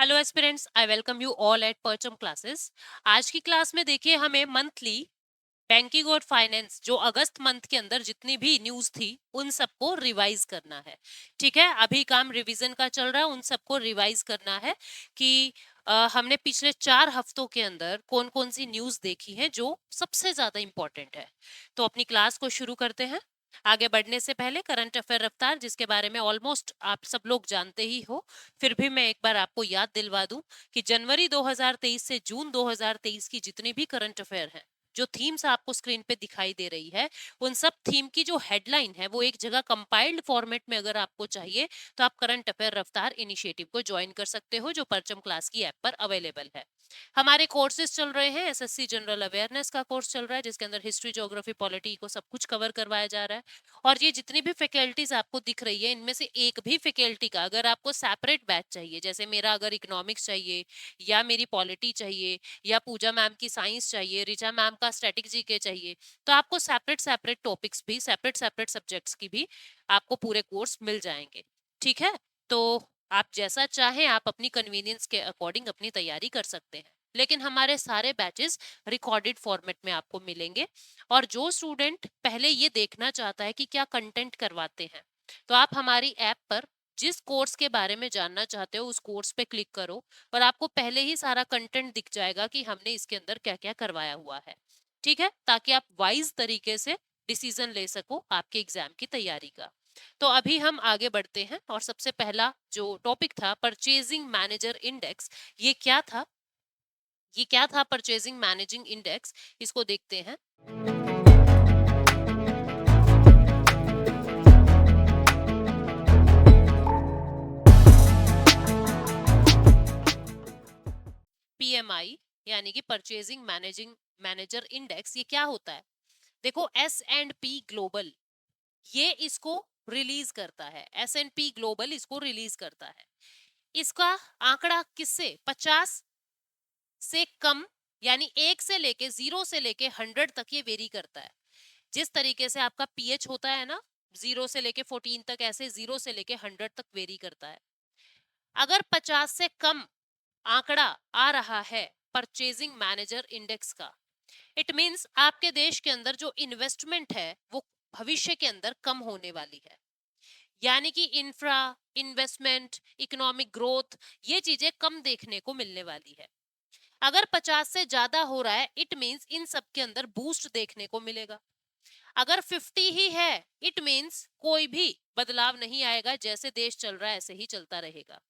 Hello aspirants, I welcome you all at परचम classes. आज की क्लास में देखिए हमें मंथली बैंकिंग और फाइनेंस जो अगस्त मंथ के अंदर जितनी भी न्यूज थी उन सबको रिवाइज करना है। ठीक है, अभी काम रिवीजन का चल रहा है, उन सबको रिवाइज करना है कि हमने पिछले 4 हफ्तों के अंदर कौन कौन सी न्यूज देखी है जो सबसे ज्यादा इंपॉर्टेंट है। तो अपनी क्लास को शुरू करते हैं। आगे बढ़ने से पहले करंट अफेयर रफ्तार, जिसके बारे में ऑलमोस्ट आप सब लोग जानते ही हो, फिर भी मैं एक बार आपको याद दिलवा दूं कि जनवरी 2023 से जून 2023 की जितनी भी करंट अफेयर हैं, जो थीम्स आपको स्क्रीन पे दिखाई दे रही है, उन सब थीम की जो हेडलाइन है वो एक जगह कंपाइल्ड फॉर्मेट में अगर आपको चाहिए तो आप करंट अफेयर रफ्तार इनिशिएटिव को ज्वाइन कर सकते हो, जो परचम क्लास की ऐप पर अवेलेबल है। हमारे कोर्सेज चल रहे हैं, एसएससी जनरल अवेयरनेस का कोर्स चल रहा है जिसके अंदर हिस्ट्री, ज्योग्राफी, पॉलिटी को सब कुछ कवर करवाया जा रहा है। और ये जितनी भी फैकल्टीज आपको दिख रही है, इनमें से एक भी फैकल्टी का अगर आपको सेपरेट बैच चाहिए, जैसे मेरा अगर इकोनॉमिक्स चाहिए या मेरी पॉलिटी चाहिए या पूजा मैम की साइंस चाहिए, रिचा मैम का स्ट्रेटेजी के चाहिए, तो आपको सेपरेट सेपरेट टॉपिक्स भी, सेपरेट सेपरेट सब्जेक्ट्स की भी आपको पूरे कोर्स मिल जाएंगे। ठीक है, तो आप जैसा चाहें आप अपनी कन्वीनियंस के अकॉर्डिंग अपनी तैयारी कर सकते हैं, लेकिन हमारे सारे बैचेस रिकॉर्डेड फॉर्मेट में आपको मिलेंगे। और जो स्टूडेंट पहले ये देखना चाहता है कि क्या कंटेंट करवाते हैं, तो आप हमारी ऐप पर जिस कोर्स के बारे में जानना चाहते हो उस कोर्स पे क्लिक करो और आपको पहले ही सारा कंटेंट दिख जाएगा कि हमने इसके अंदर क्या क्या करवाया हुआ है। ठीक है, ताकि आप वाइज तरीके से डिसीजन ले सको आपके एग्जाम की तैयारी का। तो अभी हम आगे बढ़ते हैं और सबसे पहला जो टॉपिक था परचेजिंग मैनेजर इंडेक्स, ये क्या था? ये क्या था परचेजिंग मैनेजिंग इंडेक्स, इसको देखते हैं। पीएमआई यानी कि परचेजिंग मैनेजिंग मैनेजर इंडेक्स, ये क्या होता है? देखो, एस एंड पी ग्लोबल ये इसको रिलीज करता है, एस एंड पी ग्लोबल इसको रिलीज करता है। इसका आंकड़ा किससे 50 से कम, यानी 1 से लेके 0 से लेके 100 तक ये वेरी करता है। जिस तरीके से आपका पीएच होता है ना, 0 से लेके 14 तक, ऐसे 0 से लेके 100 तक वेरी करता है। अगर 50 से कम आंकड़ा आ रहा है परचेजिंग मैनेजर इंडेक्स का, इट मींस आपके देश के अंदर जो इन्वेस्टमेंट है वो भविष्य के अंदर कम होने वाली है। यानी कि इंफ्रा, इन्वेस्टमेंट, इकोनॉमिक ग्रोथ, ये चीजें कम देखने को मिलने वाली है। अगर 50 से ज्यादा हो रहा है, इट मींस इन सब के अंदर बूस्ट देखने को मिलेगा। अगर 50 ही है, इट मींस कोई भी बदलाव नहीं आएगा, जैसे देश चल रहा है ऐसे ही चलता रहेगा।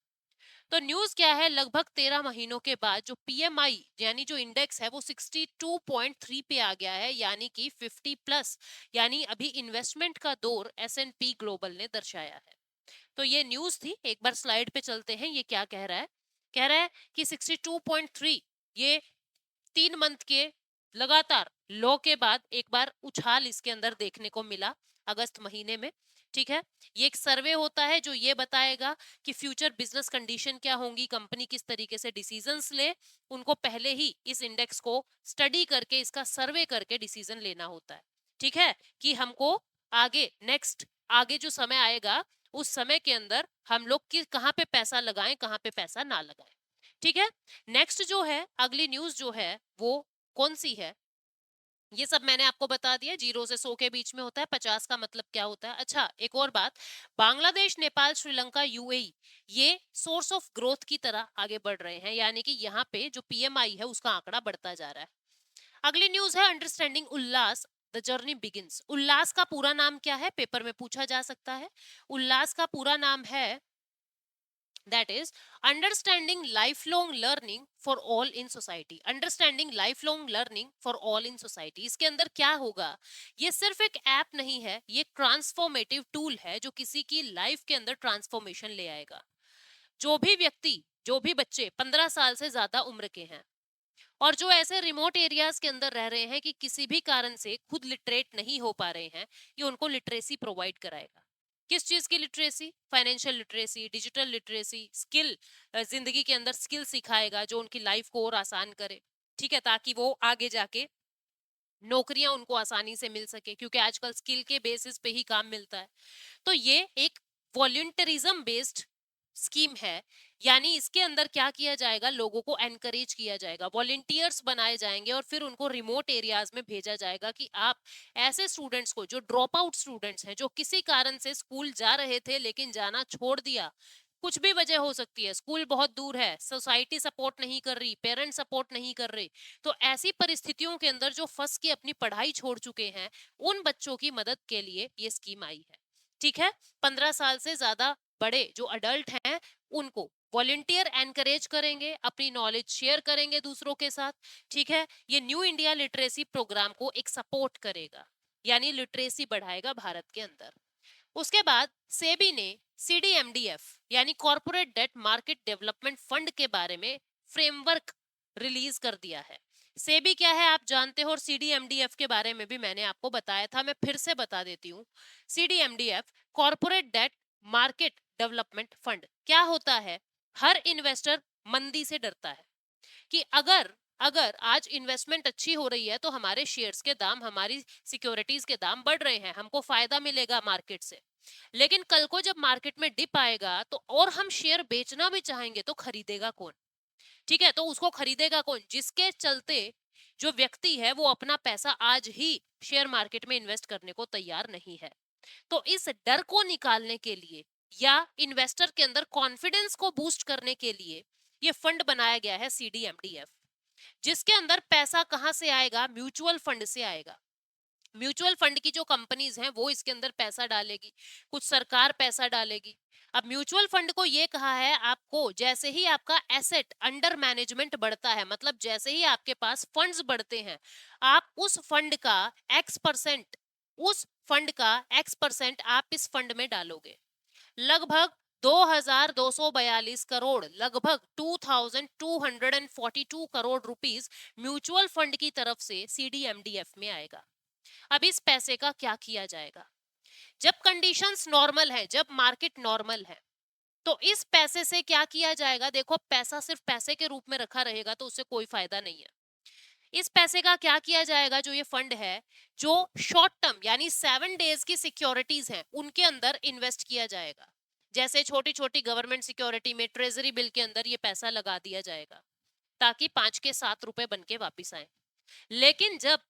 तो न्यूज क्या है, लगभग 13 महीनों के बाद जो पीएमआई यानी जो इंडेक्स है वो 62.3 पे आ गया है, यानी कि 50 प्लस, यानी अभी इन्वेस्टमेंट का दौर एस&पी ग्लोबल ने दर्शाया है। तो ये न्यूज थी। एक बार स्लाइड पे चलते हैं, ये क्या कह रहा है? कह रहा है कि 62.3 ये 3 मंथ के लगातार लो के बाद एक बार उछाल इसके अंदर देखने को मिला अगस्त महीने में। ठीक है, ये एक सर्वे होता है जो ये बताएगा कि फ्यूचर बिजनेस कंडीशन क्या होंगी, कंपनी किस तरीके से डिसीजंस ले, उनको पहले ही इस इंडेक्स को स्टडी करके, इसका सर्वे करके डिसीजन लेना होता है। ठीक है, कि हमको आगे नेक्स्ट आगे जो समय आएगा उस समय के अंदर हम लोग कि कहाँ पे पैसा लगाएं, कहाँ पे पैसा ना लगाएं। ठीक है, नेक्स्ट जो है, अगली न्यूज जो है वो कौन सी है, ये सब मैंने आपको बता दिया। 0 से 100 के बीच में होता है, 50 का मतलब क्या होता है। अच्छा, एक और बात, बांग्लादेश, नेपाल, श्रीलंका, यूएई ये सोर्स ऑफ ग्रोथ की तरह आगे बढ़ रहे हैं, यानी कि यहाँ पे जो पीएमआई है उसका आंकड़ा बढ़ता जा रहा है। अगली न्यूज है understanding Ullas, the journey begins. Ullas का पूरा नाम क्या है, पेपर में पूछा जा सकता है। उल्लास का पूरा नाम है, that is understanding lifelong learning for all in society। understanding lifelong learning for all in society, इसके अंदर क्या होगा? ये सिर्फ एक ऐप नहीं है, ये ट्रांसफॉर्मेटिव टूल है जो किसी की लाइफ के अंदर ट्रांसफॉर्मेशन ले आएगा। जो भी व्यक्ति, जो भी बच्चे 15 साल से ज्यादा उम्र के हैं और जो ऐसे रिमोट एरियाज के अंदर रह रहे हैं कि किसी भी कारण से खुद लिटरेट नहीं हो पा रहे हैं, ये उनको लिटरेसी प्रोवाइड कराएगा। किस चीज की literacy? Financial literacy, digital literacy, skill, जिंदगी के अंदर स्किल सिखाएगा जो उनकी लाइफ को और आसान करे। ठीक है, ताकि वो आगे जाके नौकरियां उनको आसानी से मिल सके, क्योंकि आजकल स्किल के बेसिस पे ही काम मिलता है। तो ये एक वॉल्यूंटरिज्म बेस्ड स्कीम है। यानी इसके अंदर क्या किया जाएगा, लोगों को एनकरेज किया जाएगा, वॉलेंटियर्स बनाए जाएंगे और फिर उनको रिमोट एरियाज में भेजा जाएगा कि आप ऐसे स्टूडेंट्स को, जो ड्रॉप आउट स्टूडेंट्स हैं, जो किसी कारण से स्कूल जा रहे थे लेकिन जाना छोड़ दिया, कुछ भी वजह हो सकती है, स्कूल बहुत दूर है, सोसाइटी सपोर्ट नहीं कर रही, पेरेंट्स सपोर्ट नहीं कर रहे, तो ऐसी परिस्थितियों के अंदर जो फंस के अपनी पढ़ाई छोड़ चुके हैं, उन बच्चों की मदद के लिए ये स्कीम आई है। ठीक है, 15 साल से ज्यादा बड़े जो अडल्ट हैं उनको वॉलेंटियर एनकरेज करेंगे, अपनी नॉलेज शेयर करेंगे दूसरों के साथ। ठीक है, ये न्यू इंडिया लिटरेसी प्रोग्राम को एक सपोर्ट करेगा, यानी लिटरेसी बढ़ाएगा भारत के अंदर। उसके बाद सेबी ने सीडीएमडीएफ यानी corporate debt market development fund के बारे में फ्रेमवर्क रिलीज कर दिया है। सेबी क्या है आप जानते हो, और सीडीएमडीएफ के बारे में भी मैंने आपको बताया था, मैं फिर से बता देती हूँ। CDMDF corporate debt market development fund क्या होता है। हर इन्वेस्टर मंदी से डरता है कि अगर अगर आज इन्वेस्टमेंट अच्छी हो रही है तो हमारे शेयर्स के दाम, हमारी सिक्योरिटीज के दाम बढ़ रहे हैं, हमको फायदा मिलेगा मार्केट से। लेकिन कल को जब मार्केट में डिप आएगा तो और हम शेयर बेचना भी चाहेंगे तो खरीदेगा कौन। ठीक है, तो उसको खरीदेगा कौन, जिसके चलते जो व्यक्ति है वो अपना पैसा आज ही शेयर मार्केट में इन्वेस्ट करने को तैयार नहीं है। तो इस डर को निकालने के लिए या इन्वेस्टर के अंदर कॉन्फिडेंस को बूस्ट करने के लिए ये फंड बनाया गया है सीडीएमडीएफ, जिसके अंदर पैसा कहां से आएगा, म्यूचुअल फंड से आएगा। म्यूचुअल फंड की जो कंपनीज हैं वो इसके अंदर पैसा डालेगी, कुछ सरकार पैसा डालेगी। अब म्यूचुअल फंड को ये कहा है आपको, जैसे ही आपका एसेट अंडर मैनेजमेंट बढ़ता है, मतलब जैसे ही आपके पास फंड्स बढ़ते हैं, आप उस फंड का X% उस फंड का X% आप इस फंड में डालोगे। लगभग 2242 करोड़, लगभग 2242 करोड़ रुपीस म्यूचुअल फंड की तरफ से सीडीएमडीएफ में आएगा। अब इस पैसे का क्या किया जाएगा, जब कंडीशंस नॉर्मल है, जब मार्केट नॉर्मल है, तो इस पैसे से क्या किया जाएगा। देखो, पैसा सिर्फ पैसे के रूप में रखा रहेगा तो उससे कोई फायदा नहीं है। इस पैसे का क्या किया जाएगा, जो ये फंड है, जो शॉर्ट टर्म यानी 7 डेज की सिक्योरिटीज हैं उनके अंदर इन्वेस्ट किया जाएगा। जैसे छोटी छोटी गवर्नमेंट सिक्योरिटी में ट्रेजरी बिल के अंदर ये पैसा लगा दिया जाएगा ताकि 5 के 7 रुपए बन के वापिस आए। लेकिन जब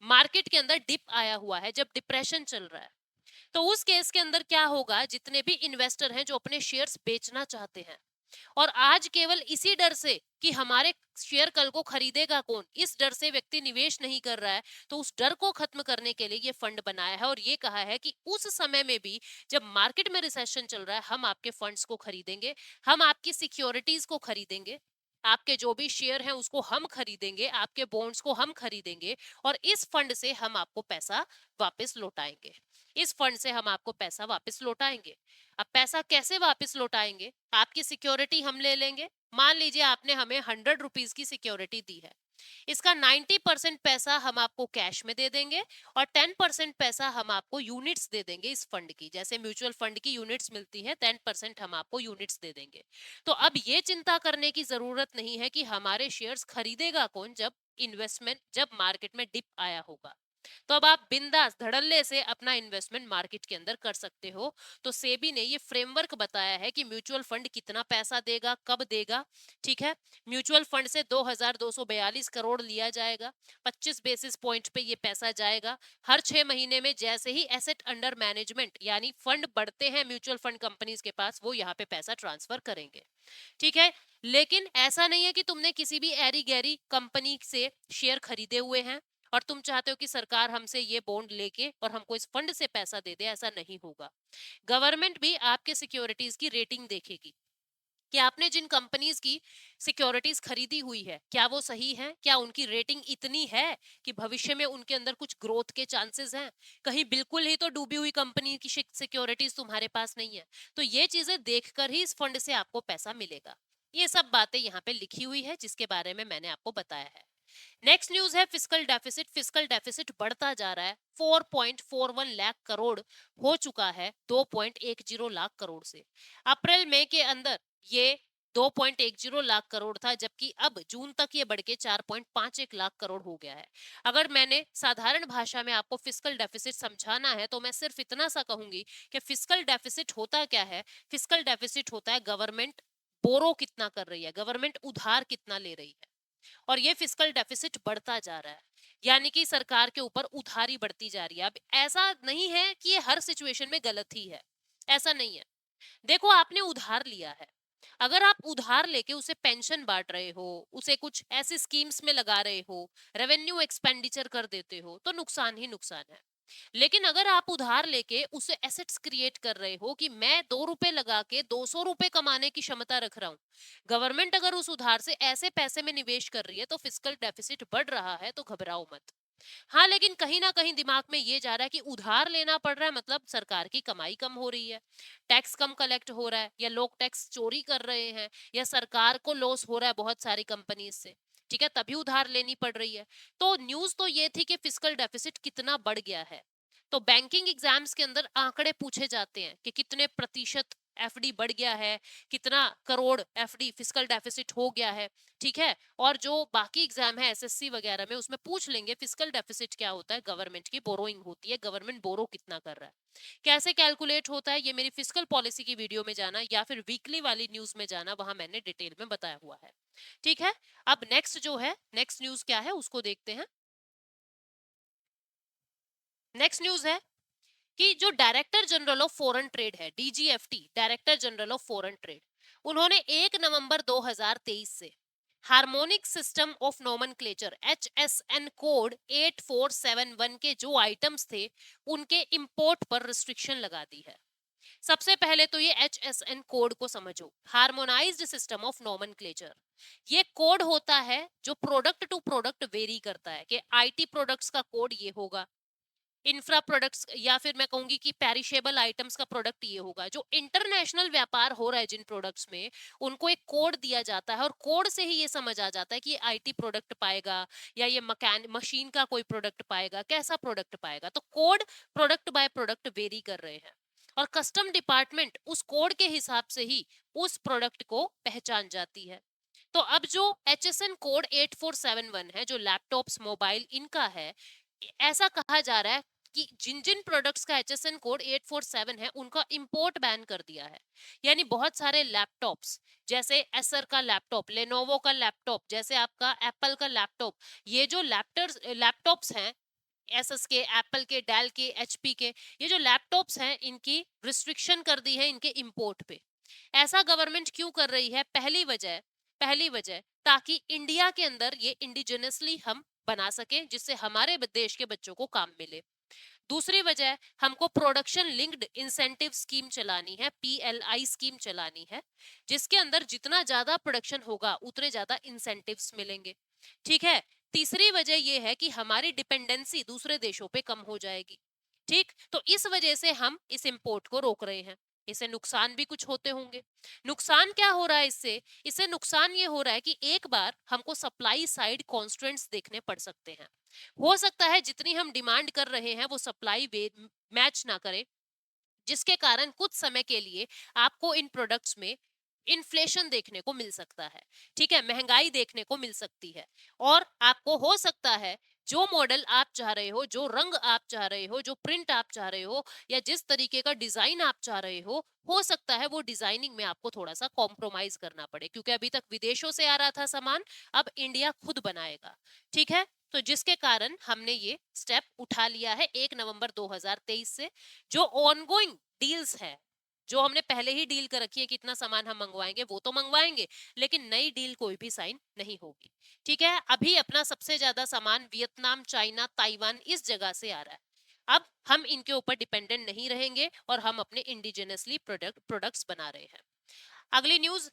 मार्केट के अंदर डिप आया हुआ है, जब डिप्रेशन चल रहा है, तो उस केस के अंदर क्या होगा, जितने भी इन्वेस्टर हैं जो अपने शेयर्स बेचना चाहते हैं और आज केवल इसी डर से कि हमारे शेयर कल को खरीदेगा कौन, इस डर से व्यक्ति निवेश नहीं कर रहा है, तो उस डर को खत्म करने के लिए ये फंड बनाया है और ये कहा है कि उस समय में भी जब मार्केट में रिसेशन चल रहा है, हम आपके फंड्स को खरीदेंगे, हम आपकी सिक्योरिटीज को खरीदेंगे, आपके जो भी शेयर हैं उसको हम खरीदेंगे, आपके बॉन्ड्स को हम खरीदेंगे और इस फंड से हम आपको पैसा वापस लौटाएंगे। इस फंड से हम आपको पैसा वापस लौटाएंगे। अब पैसा कैसे वापस लौटाएंगे, आपकी सिक्योरिटी हम ले लेंगे। मान लीजिए आपने हमें 100 रुपीज की सिक्योरिटी दी है, इसका 90% पैसा हम आपको कैश में दे देंगे और 10% पैसा हम आपको यूनिट्स दे देंगे इस फंड की, जैसे म्यूचुअल फंड की यूनिट्स मिलती है, 10% हम आपको यूनिट्स दे देंगे। तो अब ये चिंता करने की जरूरत नहीं है कि हमारे शेयर्स खरीदेगा कौन, जब मार्केट में डिप आया होगा। तो अब आप बिंदास धड़ल्ले से अपना इन्वेस्टमेंट मार्केट के अंदर कर सकते हो। तो सेबी ने ये फ्रेमवर्क बताया है कि म्यूचुअल फंड कितना पैसा देगा, कब देगा। ठीक है, म्यूचुअल फंड से 2242 करोड़ लिया जाएगा, 25 बेसिस पॉइंट पे ये पैसा जाएगा। हर 6 महीने में जैसे ही एसेट अंडर मैनेजमेंट यानी फंड बढ़ते हैं म्यूचुअल फंड कंपनीज के पास, वो यहाँ पे पैसा ट्रांसफर करेंगे। ठीक है, लेकिन ऐसा नहीं है कि तुमने किसी भी एरी गैरी कंपनी से शेयर खरीदे हुए हैं और तुम चाहते हो कि सरकार हमसे ये बॉन्ड लेके और हमको इस फंड से पैसा दे दे, ऐसा नहीं होगा। गवर्नमेंट भी आपके सिक्योरिटीज की रेटिंग देखेगी कि आपने जिन कंपनीज की सिक्योरिटीज खरीदी हुई है क्या वो सही है, क्या उनकी रेटिंग इतनी है कि भविष्य में उनके अंदर कुछ ग्रोथ के चांसेस हैं, कहीं बिल्कुल ही तो डूबी हुई कंपनी की सिक्योरिटीज तुम्हारे पास नहीं है। तो ये चीजें देखकर ही इस फंड से आपको पैसा मिलेगा। ये सब बातें यहाँ पे लिखी हुई है जिसके बारे में मैंने आपको बताया है। नेक्स्ट न्यूज है फिस्कल डेफिसिट। फिस्कल डेफिसिट बढ़ता जा रहा है, 4.41 लाख करोड़ हो चुका है 2.10 लाख करोड़ से। अप्रैल मई के अंदर ये 2.10 लाख करोड़ था, जबकि अब जून तक ये बढ़ के 4.51 लाख करोड़ हो गया है। अगर मैंने साधारण भाषा में आपको फिस्कल डेफिसिट समझाना है तो मैं सिर्फ इतना सा कहूंगी कि फिस्कल डेफिसिट होता क्या है। फिस्कल डेफिसिट होता है गवर्नमेंट बोरो कितना कर रही है, गवर्नमेंट उधार कितना ले रही है, और ये फिस्कल डेफिसिट बढ़ता जा रहा है, यानी कि सरकार के ऊपर उधारी बढ़ती जा रही है। अब ऐसा नहीं है कि ये हर सिचुएशन में गलत ही है, ऐसा नहीं है। देखो, आपने उधार लिया है, अगर आप उधार लेके उसे पेंशन बांट रहे हो, उसे कुछ ऐसी स्कीम्स में लगा रहे हो, रेवेन्यू एक्सपेंडिचर कर देते हो, तो नुकसान ही नुकसान है। लेकिन अगर आप उधार लेके उसे एसेट्स क्रिएट कर रहे हो कि मैं 2 रुपए लगा के 200 रुपए कमाने की क्षमता रख रहा हूँ, गवर्नमेंट अगर उस उधार से ऐसे पैसे में निवेश कर रही है तो फिस्कल डेफिसिट बढ़ रहा है, तो घबराओ मत। हाँ, लेकिन कहीं ना कहीं दिमाग में ये जा रहा है कि उधार लेना पड़ रहा है, मतलब सरकार की कमाई कम हो रही है, टैक्स कम कलेक्ट हो रहा है, या लोग टैक्स चोरी कर रहे हैं, या सरकार को लॉस हो रहा है बहुत सारी कंपनीज से, ठीक है, तभी उधार लेनी पड़ रही है। तो न्यूज तो ये थी कि फिस्कल डेफिसिट कितना बढ़ गया है। तो बैंकिंग एग्जाम्स के अंदर आंकड़े पूछे जाते हैं कि कितने प्रतिशत एफडी बढ़ गया है, कितना करोड़ एफडी फिस्कल डेफिसिट हो गया है, ठीक है। और जो बाकी एग्जाम है एसएससी वगैरह में, उसमें पूछ लेंगे फिस्कल डेफिसिट क्या होता है, गवर्नमेंट की बोरोइंग होती है, गवर्नमेंट बोरो कितना कर रहा है, कैसे कैलकुलेट होता है, ये मेरी फिस्कल पॉलिसी की वीडियो में जाना या फिर वीकली वाली न्यूज में जाना, वहां मैंने डिटेल में बताया हुआ है, ठीक है। अब नेक्स्ट जो है, नेक्स्ट न्यूज क्या है उसको देखते हैं। नेक्स्ट न्यूज है कि जो director general of foreign trade है, DGFT, director general of foreign trade, उन्होंने 1 नवंबर 2023 से harmonic system of nomenclature HSN code 8471 के जो आइटम्स थे उनके इंपोर्ट पर रिस्ट्रिक्शन लगा दी है। सबसे पहले तो ये एचएसएन कोड को समझो, हार्मोनाइज्ड सिस्टम ऑफ नोमेनक्लेचर। ये कोड होता है जो प्रोडक्ट टू प्रोडक्ट वेरी करता है, कि आईटी प्रोडक्ट्स का कोड ये होगा, इंफ्रा प्रोडक्ट्स या फिर मैं कहूंगी कि पेरिशेबल आइटम्स का प्रोडक्ट ये होगा। जो इंटरनेशनल व्यापार हो रहा है जिन प्रोडक्ट्स में, उनको एक कोड दिया जाता है, और कोड से ही ये समझ आ जाता है कि ये आईटी प्रोडक्ट पाएगा या ये मशीन का कोई प्रोडक्ट पाएगा, कैसा प्रोडक्ट पाएगा। तो code product by product very कर रहे हैं, और कस्टम डिपार्टमेंट उस कोड के हिसाब से ही उस प्रोडक्ट को पहचान जाती है। तो अब जो एचएसएन कोड 8471 है, जो लैपटॉप्स मोबाइल इनका है, ऐसा कहा जा रहा है कि जिन जिन प्रोडक्ट्स का एचएसएन कोड 847 है उनका इंपोर्ट बैन कर दिया है। यानी बहुत सारे लैपटॉप्स, जैसे एसर का लैपटॉप, लेनोवो का लैपटॉप, जैसे आपका एप्पल का लैपटॉप, ये जो लैपटॉप्स हैं, एसएस के, एप्पल के, डेल के, एचपी के, ये जो लैपटॉप्स हैं इनकी रिस्ट्रिक्शन कर दी है इनके इंपोर्ट पे। ऐसा गवर्नमेंट क्यों कर रही है? पहली वजह ताकि इंडिया के अंदर ये इंडिजिनसली हम बना सके, जिससे हमारे देश के बच्चों को काम मिले। दूसरी वजह, हमको प्रोडक्शन लिंक्ड इंसेंटिव स्कीम चलानी है, पीएलआई स्कीम चलानी है, जिसके अंदर जितना ज्यादा प्रोडक्शन होगा उतने ज्यादा इंसेंटिव्स मिलेंगे, ठीक है। तीसरी वजह यह है कि हमारी डिपेंडेंसी दूसरे देशों पे कम हो जाएगी, ठीक। तो इस वजह से हम इस इंपोर्ट को रोक रहे हैं। इससे नुकसान भी कुछ होते होंगे। नुकसान क्या हो रहा है इससे? इससे नुकसान ये हो रहा है कि एक बार हमको सप्लाई साइड कॉन्स्ट्रेंट्स देखने पड़ सकते हैं। हो सकता है जितनी हम डिमांड कर रहे हैं वो सप्लाई मैच ना करे, जिसके कारण कुछ समय के लिए आपको इन प्रोडक्ट्स में इन्फ्लेशन देखने को मिल सकता है, ठीक है, महंगाई देखने को मिल सकती है। और आपको हो सकता है जो मॉडल आप चाह रहे हो, जो रंग आप चाह रहे हो, जो प्रिंट आप चाह रहे हो, या जिस तरीके का डिजाइन आप चाह रहे हो सकता है वो डिजाइनिंग में आपको थोड़ा सा कॉम्प्रोमाइज करना पड़े, क्योंकि अभी तक विदेशों से आ रहा था सामान, अब इंडिया खुद बनाएगा, ठीक है। तो जिसके कारण हमने ये स्टेप उठा लिया है 1 नवंबर 2023 से। जो ऑनगोइंग डील्स है, जो हमने पहले ही डील कर रखी है कितना सामान हम मंगवाएंगे, वो तो मंगवाएंगे, लेकिन नई डील कोई भी साइन नहीं होगी, ठीक है। अभी अपना सबसे ज्यादा सामान वियतनाम, चाइना, ताइवान इस जगह से आ रहा है। अब हम इनके ऊपर डिपेंडेंट नहीं रहेंगे और हम अपने इंडिजिनसली प्रोडक्ट्स बना रहे हैं। अगली न्यूज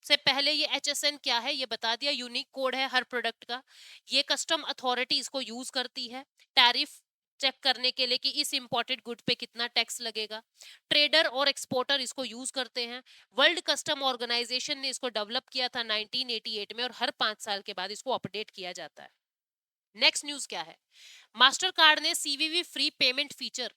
से पहले ये एचएसएन क्या है ये बता दिया, यूनिक कोड है हर प्रोडक्ट का। ये कस्टम अथॉरिटी इसको यूज करती है टैरिफ चेक करने के लिए कि इस इंपोर्टेड गुड पे कितना टैक्स लगेगा। ट्रेडर और एक्सपोर्टर इसको यूज करते हैं। वर्ल्ड कस्टम ऑर्गेनाइजेशन ने इसको डेवलप किया था 1988 में, और हर 5 साल के बाद इसको अपडेट किया जाता है। नेक्स्ट न्यूज क्या है? मास्टर कार्ड ने CVV free payment feature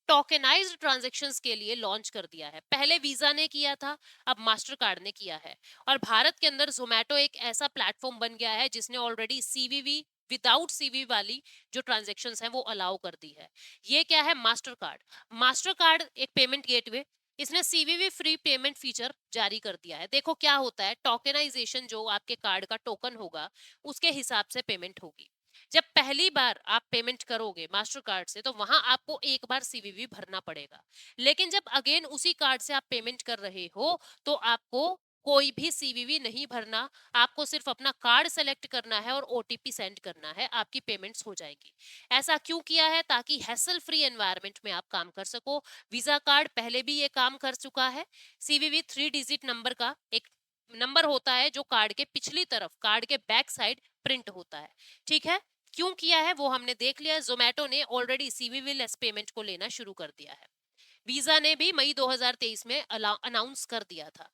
tokenised transactions के लिए लॉन्च कर दिया है। पहले वीजा ने किया था, अब मास्टर कार्ड ने किया है। और भारत के अंदर जोमेटो एक ऐसा प्लेटफॉर्म बन गया है जिसने ऑलरेडी सीवीवी विदाउट सीवी वाली जो ट्रांजैक्शंस हैं वो अलाउ कर दी है। ये क्या है? Master card. मास्टर कार्ड एक पेमेंट गेटवे, इसने सीवीवी फ्री पेमेंट फीचर जारी कर दिया है। देखो क्या होता है, टोकनाइजेशन जो आपके कार्ड का टोकन होगा उसके हिसाब से पेमेंट होगी। जब पहली बार आप पेमेंट करोगे मास्टर कार्ड से तो वहां आपको एक बार सीवीवी भरना पड़ेगा, लेकिन जब अगेन उसी कार्ड से आप पेमेंट कर रहे हो तो आपको कोई भी सीवीवी नहीं भरना। आपको सिर्फ अपना कार्ड सेलेक्ट करना है और ओटीपी सेंड करना है, आपकी पेमेंट्स हो जाएगी। ऐसा क्यों किया है? ताकि हैसल फ्री एनवायरनमेंट में आप काम कर सको। वीजा कार्ड पहले भी ये काम कर चुका है। सीवीवी 3 डिजिट नंबर का एक नंबर होता है जो कार्ड के पिछली तरफ, कार्ड के बैक साइड प्रिंट होता है। ठीक है, क्यों किया है वो हमने देख लिया। जोमेटो ने ऑलरेडी सीवीवी लेस पेमेंट को लेना शुरू कर दिया है। वीजा ने भी मई 2023 में अनाउंस कर दिया था।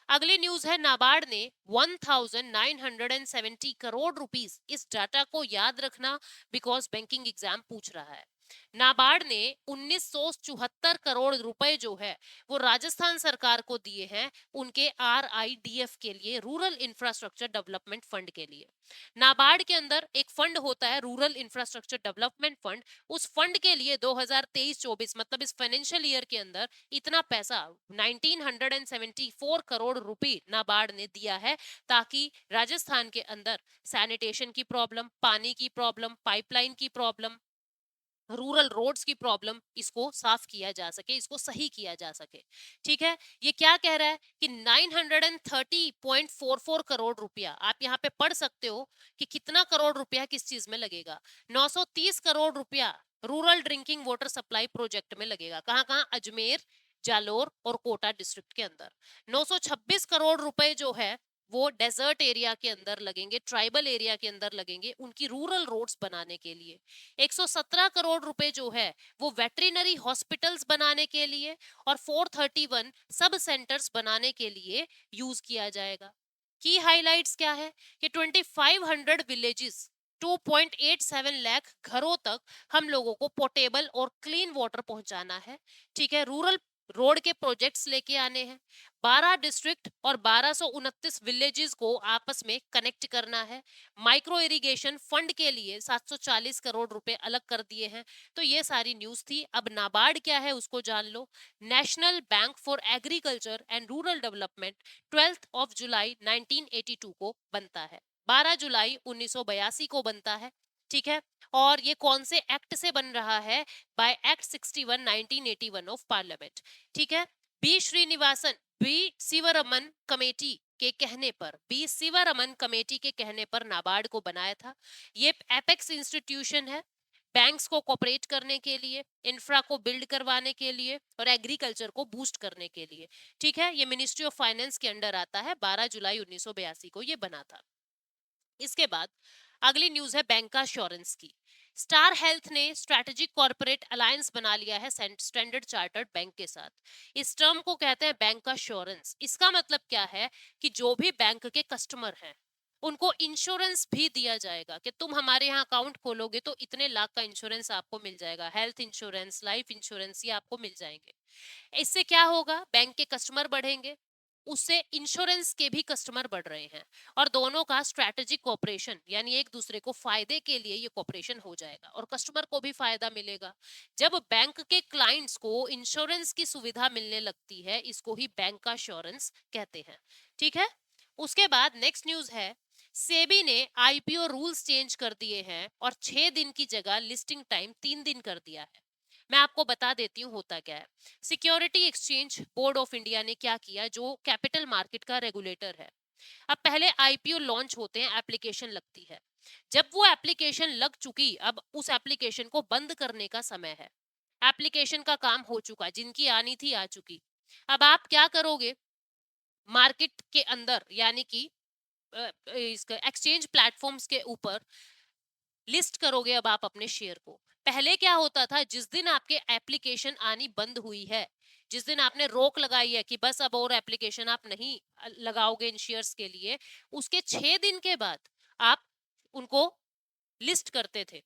अगली न्यूज है, नाबार्ड ने 1970 करोड़ रुपीस, इस डाटा को याद रखना बिकॉज बैंकिंग एग्जाम पूछ रहा है। नाबार्ड ने 1974 करोड़ रुपए जो है वो राजस्थान सरकार को दिए हैं उनके आरआईडीएफ के लिए, रूरल इंफ्रास्ट्रक्चर डेवलपमेंट फंड के लिए। नाबार्ड के अंदर एक फंड होता है रूरल इंफ्रास्ट्रक्चर डेवलपमेंट फंड। उस फंड के लिए 2023-24 मतलब इस फाइनेंशियल ईयर के अंदर इतना पैसा 1974 करोड़ रुपए नाबार्ड ने दिया है, ताकि राजस्थान के अंदर सैनिटेशन की प्रॉब्लम, पानी की प्रॉब्लम, पाइपलाइन की प्रॉब्लम, रूरल रोड्स की प्रॉब्लम, इसको साफ किया जा सके, इसको सही किया जा सके। ठीक है, ये क्या कह रहा है कि 930.44 करोड़ रुपया, आप यहाँ पे पढ़ सकते हो कि कितना करोड़ रुपया किस चीज में लगेगा। 930 करोड़ रुपया rural drinking water supply project में लगेगा। कहाँ कहाँ? अजमेर, जालोर और कोटा डिस्ट्रिक्ट के अंदर। 926 करोड़ रुपए जो है वो डेजर्ट एरिया के अंदर लगेंगे, ट्राइबल एरिया के अंदर लगेंगे, उनकी रूरल रोड्स बनाने के लिए। 117 करोड़ रुपए जो है वो वेटरिनरी हॉस्पिटल्स बनाने के लिए और 431 सब सेंटर्स बनाने के लिए यूज किया जाएगा। की हाइलाइट्स क्या है कि 2500 विलेजेस, 2.87 लाख घरों तक हम लोगों को पोर्टेबल और क्लीन वाटर पहुंचाना है। ठीक है, रूरल रोड के प्रोजेक्ट्स लेके आने हैं। 12 डिस्ट्रिक्ट और 1229 विलेजेस को आपस में कनेक्ट करना है। माइक्रो इरिगेशन फंड के लिए 740 करोड़ रुपए अलग कर दिए हैं। तो ये सारी न्यूज थी। अब नाबार्ड क्या है उसको जान लो। National bank for agriculture and rural development 12 जुलाई 1982 को बनता है, 12 जुलाई 1982 को बनता है। ठीक है, और ये कौन से एक्ट से बन रहा है? By act 61 1981 of parliament. ठीक है, B Srinivasan, B Sivaraman committee के कहने पर, बी शिवरमन कमेटी के कहने पर नाबार्ड को बनाया था। ये एपेक्स इंस्टीट्यूशन है बैंक्स को कोऑपरेट करने के लिए, इंफ्रा को बिल्ड करवाने के लिए और एग्रीकल्चर को बूस्ट करने के लिए। ठीक है, ये मिनिस्ट्री ऑफ फाइनेंस के अंडर आता है। 12 जुलाई 1982 को ये बना था। इसके बाद अगली न्यूज है बैंक अश्योरेंस की। स्टार हेल्थ ने स्ट्रेटेजिक कॉर्पोरेट अलायंस बना लिया है स्टैंडर्ड चार्टर्ड बैंक के साथ। इस टर्म को कहते हैं बैंक अश्योरेंस। इसका मतलब क्या है कि जो भी बैंक के कस्टमर हैं उनको इंश्योरेंस भी दिया जाएगा कि तुम हमारे यहाँ अकाउंट खोलोगे तो इतने लाख का इंश्योरेंस आपको मिल जाएगा, हेल्थ इंश्योरेंस, लाइफ इंश्योरेंस, ये आपको मिल जाएंगे। इससे क्या होगा? बैंक के कस्टमर बढ़ेंगे, उससे इंश्योरेंस के भी कस्टमर बढ़ रहे हैं और दोनों का स्ट्रैटेजिक कोऑपरेशन यानी एक दूसरे को फायदे के लिए ये कोऑपरेशन हो जाएगा और कस्टमर को भी फायदा मिलेगा। जब बैंक के क्लाइंट्स को इंश्योरेंस की सुविधा मिलने लगती है, इसको ही बैंक का इंश्योरेंस कहते हैं। ठीक है, उसके बाद नेक्स्ट न्यूज है, सेबी ने आईपीओ रूल्स चेंज कर दिए हैं और 6 दिन की जगह लिस्टिंग टाइम 3 दिन कर दिया है। मैं आपको बता देती हूँ होता क्या है। Security exchange board of India ने क्या किया, जो कैपिटल मार्केट का रेगुलेटर है। अब पहले आईपीओ लॉन्च होते हैं, एप्लीकेशन लगती है। जब वो एप्लीकेशन लग चुकी, अब उस एप्लीकेशन को बंद करने का समय है। एप्लीकेशन का काम हो चुका, जिनकी आनी थी आ चुकी। अब आप क्या करोगे? मार्केट के अंदर यानी कि इसका एक्सचेंज प्लेटफॉर्म्स के ऊपर लिस्ट करोगे अब आप अपने शेयर को। पहले क्या होता था, जिस दिन आपके एप्लीकेशन आनी बंद हुई है, जिस दिन आपने रोक लगाई है कि बस अब और एप्लीकेशन आप नहीं लगाओगे इन शेयर्स के लिए, उसके 6 दिन के बाद आप उनको लिस्ट करते थे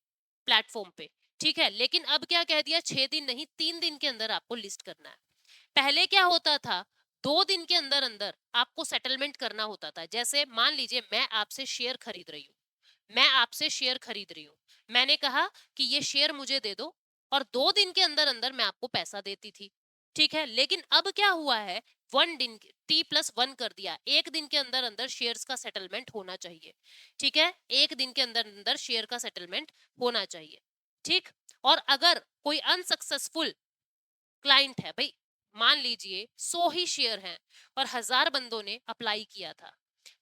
प्लेटफॉर्म पे। ठीक है, लेकिन अब क्या कह दिया, 6 दिन नहीं 3 दिन के अंदर आपको लिस्ट करना है। पहले क्या होता था, 2 दिन के अंदर अंदर आपको सेटलमेंट करना होता था। जैसे मान लीजिए मैं आपसे शेयर खरीद रही हूँ, मैं आपसे शेयर खरीद रही हूँ, मैंने कहा कि ये शेयर मुझे दे दो और 2 दिन के अंदर अंदर मैं आपको पैसा देती थी। ठीक है, लेकिन अब क्या हुआ है, 1 दिन T+1 कर दिया, 1 दिन के अंदर अंदर शेयर्स का सेटलमेंट होना चाहिए। ठीक है, 1 दिन के अंदर अंदर शेयर का सेटलमेंट होना चाहिए। ठीक, और अगर कोई अनसक्सेसफुल क्लाइंट है भाई, मान लीजिए 100 ही शेयर हैं और 1000 बंदों ने अप्लाई किया था,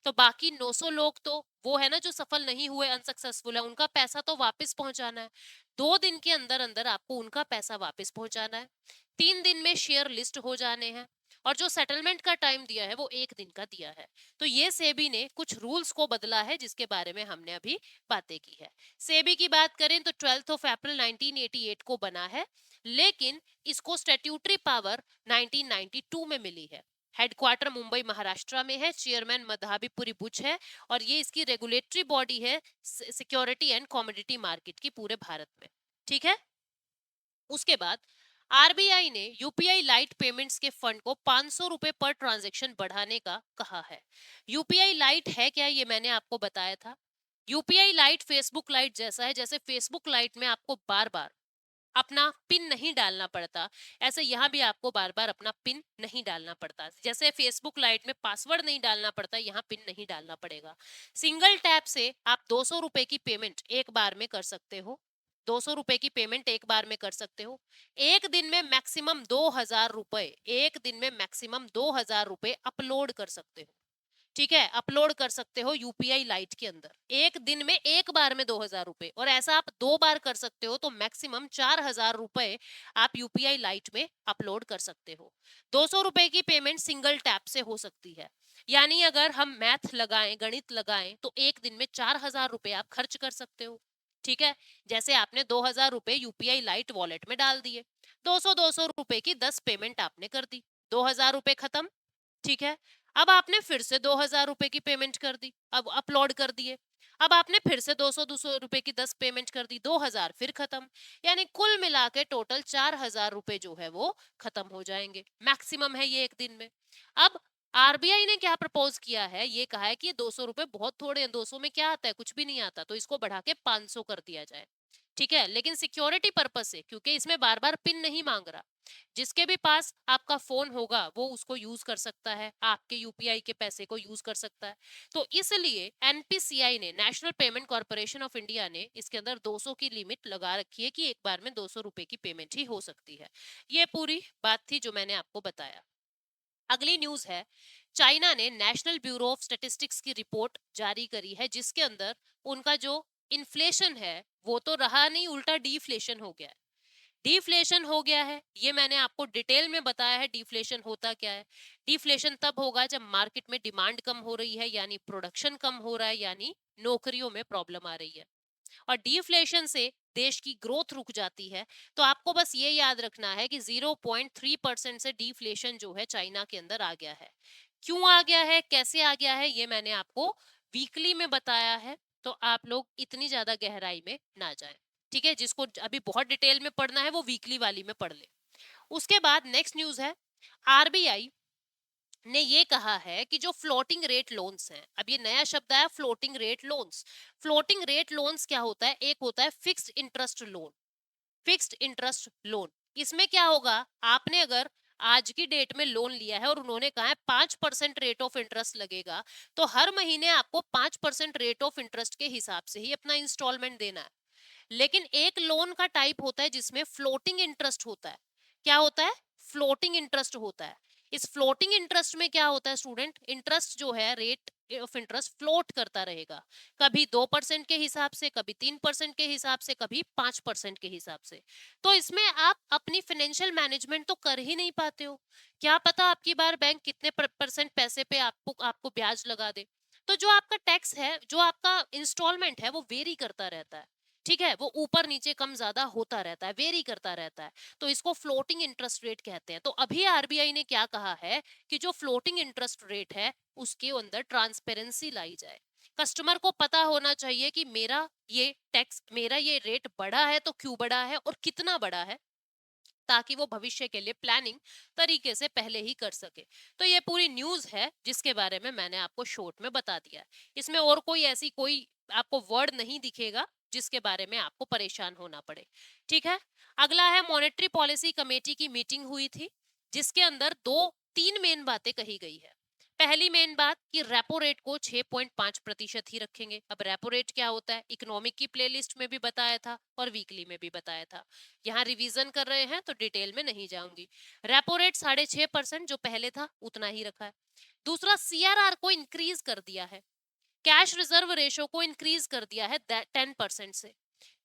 तो बाकी 900 लोग तो वो है ना जो सफल नहीं हुए, अनसक्सेसफुल है, उनका पैसा तो वापस पहुंचाना है। 2 दिन के अंदर अंदर आपको उनका पैसा वापस पहुंचाना है। 3 दिन में शेयर लिस्ट हो जाने हैं, और जो सेटलमेंट का टाइम दिया है वो 1 दिन का दिया है। तो ये सेबी ने कुछ रूल्स को बदला है, जिसके बारे में हमने अभी बातें की है। सेबी की बात करें तो 12 अप्रैल 1988 को बना है, लेकिन इसको स्टैट्यूटरी पावर 1992 में मिली है। हेडक्वार्टर मुंबई महाराष्ट्र में है, चेयरमैन मधाबीपुरी बुच है, और ये इसकी रेगुलेटरी बॉडी है सिक्योरिटी एंड कमोडिटी मार्केट की पूरे भारत में। ठीक है, उसके बाद आरबीआई ने यूपीआई लाइट पेमेंट्स के फंड को 500 रुपए पर ट्रांजैक्शन बढ़ाने का कहा है। यूपीआई लाइट है क्या, ये मैंने आपको बताया था। यूपीआई लाइट फेसबुक लाइट जैसा है, जैसे फेसबुक लाइट में आपको बार बार अपना पिन नहीं डालना पड़ता, ऐसे यहाँ भी आपको बार बार अपना पिन नहीं डालना पड़ता। जैसे फेसबुक लाइट में पासवर्ड नहीं डालना पड़ता, यहाँ पिन नहीं डालना पड़ेगा। सिंगल टैप से आप 200 रुपए की पेमेंट एक बार में कर सकते हो। 200 रुपए की पेमेंट एक बार में कर सकते हो। एक दिन में मैक्सिमम 2000 रुपए, एक दिन में मैक्सिमम 2000 रुपए अपलोड कर सकते हो। ठीक है, अपलोड कर सकते हो यूपीआई लाइट के अंदर, एक दिन में एक बार में 2000 रुपए, और ऐसा आप 2 बार कर सकते हो तो मैक्सिमम 4000 रुपए आप यूपीआई लाइट में अपलोड कर सकते हो। 200 रुपए की पेमेंट सिंगल टैप से हो सकती है, यानी अगर हम मैथ लगाएं, गणित लगाएं, तो एक दिन में 4000 रुपए आप खर्च कर सकते हो। ठीक है, जैसे आपने 2000 रुपए यूपीआई लाइट वॉलेट में डाल दिए, 200 रुपए की 10 पेमेंट आपने कर दी, 2000 रुपए खत्म। ठीक है, अब आपने फिर से 2000 रुपए की पेमेंट कर दी, अब अपलोड कर दिए। अब आपने फिर से 200 रुपए की 10 पेमेंट कर दी, 2000 फिर खत्म। यानी कुल मिला के टोटल 4000 रुपए जो है वो खत्म हो जाएंगे, मैक्सिमम है ये एक दिन में। अब आरबीआई ने क्या प्रपोज किया है, ये कहा है कि ये 200 रुपए बहुत थोड़े हैं, 200 में क्या आता है, कुछ भी नहीं आता, तो इसको बढ़ा के 500 कर दिया जाए। ठीक है, लेकिन सिक्योरिटी पर्पस से, क्योंकि इसमें बार बार पिन नहीं मांग रहा, जिसके भी पास आपका फोन होगा वो उसको यूज कर सकता है, आपके यूपीआई के पैसे को यूज कर सकता है। तो इसलिए एनपीसीआई ने, national payment corporation of India ने, इसके अंदर 200 की लिमिट लगा रखी है कि एक बार में 200 रुपए की पेमेंट ही हो सकती है। ये पूरी बात थी जो मैंने आपको बताया। अगली न्यूज है, चाइना ने नेशनल ब्यूरो ऑफ स्टैटिस्टिक्स की रिपोर्ट जारी करी है, जिसके अंदर उनका जो इन्फ्लेशन है वो तो रहा नहीं, उल्टा डीफ्लेशन हो गया है। डिफ्लेशन हो गया है, ये मैंने आपको डिटेल में बताया है डिफ्लेशन होता क्या है। डिफ्लेशन तब होगा जब मार्केट में डिमांड कम हो रही है, यानी प्रोडक्शन कम हो रहा है, यानी नौकरियों में प्रॉब्लम आ रही है, और डिफ्लेशन से देश की ग्रोथ रुक जाती है। तो आपको बस ये याद रखना है कि 0.3% से डिफ्लेशन जो है चाइना के अंदर आ गया है। क्यों आ गया है, कैसे आ गया है, ये मैंने आपको वीकली में बताया है, तो आप लोग इतनी ज्यादा गहराई में ना जाएं। ठीक है, जिसको अभी बहुत डिटेल में पढ़ना है वो वीकली वाली में पढ़ ले। उसके बाद नेक्स्ट न्यूज है, आरबीआई ने ये कहा है कि जो फ्लोटिंग रेट लोन्स हैं, अब ये नया शब्द आया, floating rate loans. Floating rate loans क्या होता है, एक होता है fixed interest loan. Fixed interest loan, इसमें क्या होगा, आपने अगर आज की डेट में लोन लिया है और उन्होंने कहा है 5% रेट ऑफ इंटरेस्ट लगेगा, तो हर महीने आपको 5% रेट ऑफ इंटरेस्ट के हिसाब से ही अपना इंस्टॉलमेंट देना है। लेकिन एक लोन का टाइप होता है जिसमें फ्लोटिंग इंटरेस्ट होता है। क्या होता है, फ्लोटिंग इंटरेस्ट होता है। इस फ्लोटिंग इंटरेस्ट में क्या होता है स्टूडेंट, इंटरेस्ट जो है, रेट ऑफ इंटरेस्ट फ्लोट करता रहेगा, कभी 2% के हिसाब से, कभी 3% के हिसाब से, कभी 5% के हिसाब से। तो इसमें आप अपनी फाइनेंशियल मैनेजमेंट तो कर ही नहीं पाते हो। क्या पता आपकी बार बैंक कितने परसेंट पैसे पे आपको आपको ब्याज लगा दे। तो जो आपका टैक्स है, जो आपका इंस्टॉलमेंट है, वो वेरी करता रहता है। ठीक है, वो ऊपर नीचे कम ज्यादा होता रहता है, वेरी करता रहता है। तो इसको फ्लोटिंग इंटरेस्ट रेट कहते हैं। तो अभी आरबीआई ने क्या कहा है कि जो फ्लोटिंग इंटरेस्ट रेट है उसके अंदर ट्रांसपेरेंसी लाई जाए। कस्टमर को पता होना चाहिए कि मेरा ये टैक्स, मेरा ये रेट बढ़ा है तो क्यों बढ़ा है और कितना बढ़ा है, ताकि वो भविष्य के लिए प्लानिंग तरीके से पहले ही कर सके। तो ये पूरी न्यूज है जिसके बारे में मैंने आपको शॉर्ट में बता दिया है। इसमें और कोई ऐसी कोई आपको वर्ड नहीं दिखेगा जिसके बारे में आपको परेशान होना पड़े। ठीक है, अगला है, मॉनेटरी पॉलिसी कमेटी की मीटिंग हुई थी जिसके अंदर तीन मेन बातें कही गई है। पहली मेन बात कि रेपो रेट को 6.5% ही रखेंगे। अब रेपो रेट क्या होता है, इकोनॉमिक की प्लेलिस्ट में भी बताया था और वीकली में भी बताया था, यहाँ रिवीजन कर रहे हैं तो डिटेल में नहीं जाऊंगी। रेपो रेट 6.5% जो पहले था उतना ही रखा है। दूसरा, सीआरआर को इंक्रीज कर दिया है, कैश रिजर्व रेशो को इंक्रीज कर दिया है 10% से।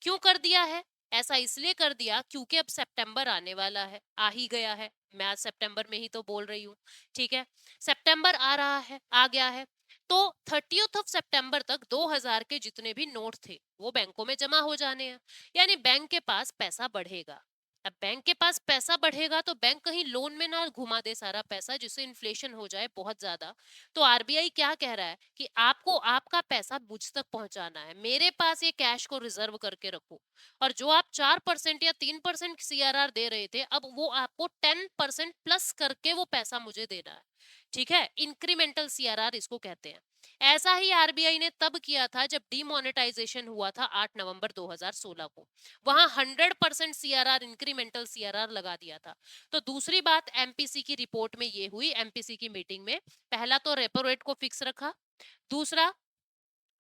क्यों कर दिया है? ऐसा इसलिए कर दिया क्योंकि अब सितंबर आने वाला है, आ ही गया है, मैं आज सितंबर में ही तो बोल रही हूँ, ठीक है, सितंबर आ रहा है, आ गया है। तो 30 सितंबर तक 2000 के जितने भी नोट थे वो बैंकों में जमा हो जाने हैं, यानी बैंक के पास पैसा बढ़ेगा। अब बैंक के पास पैसा बढ़ेगा तो बैंक कहीं लोन में ना घुमा दे सारा पैसा, जिससे इन्फ्लेशन हो जाए बहुत ज्यादा। तो आरबीआई क्या कह रहा है कि आपको आपका पैसा मुझ तक पहुंचाना है, मेरे पास ये कैश को रिजर्व करके रखो, और जो आप 4% या 3% सीआरआर दे रहे थे, अब वो आपको 10% प्लस करके वो पैसा मुझे देना है। ठीक है, इंक्रीमेंटल सीआरआर इसको कहते हैं। ऐसा ही आरबीआई ने तब किया था जब डीमोनेटाइजेशन हुआ था 8 नवंबर 2016 को, वहां 100% सीआरआर, इंक्रीमेंटल सीआरआर लगा दिया था। तो दूसरी बात एमपीसी की रिपोर्ट में ये हुई, एमपीसी की मीटिंग में, पहला तो रेपो रेट को फिक्स रखा, दूसरा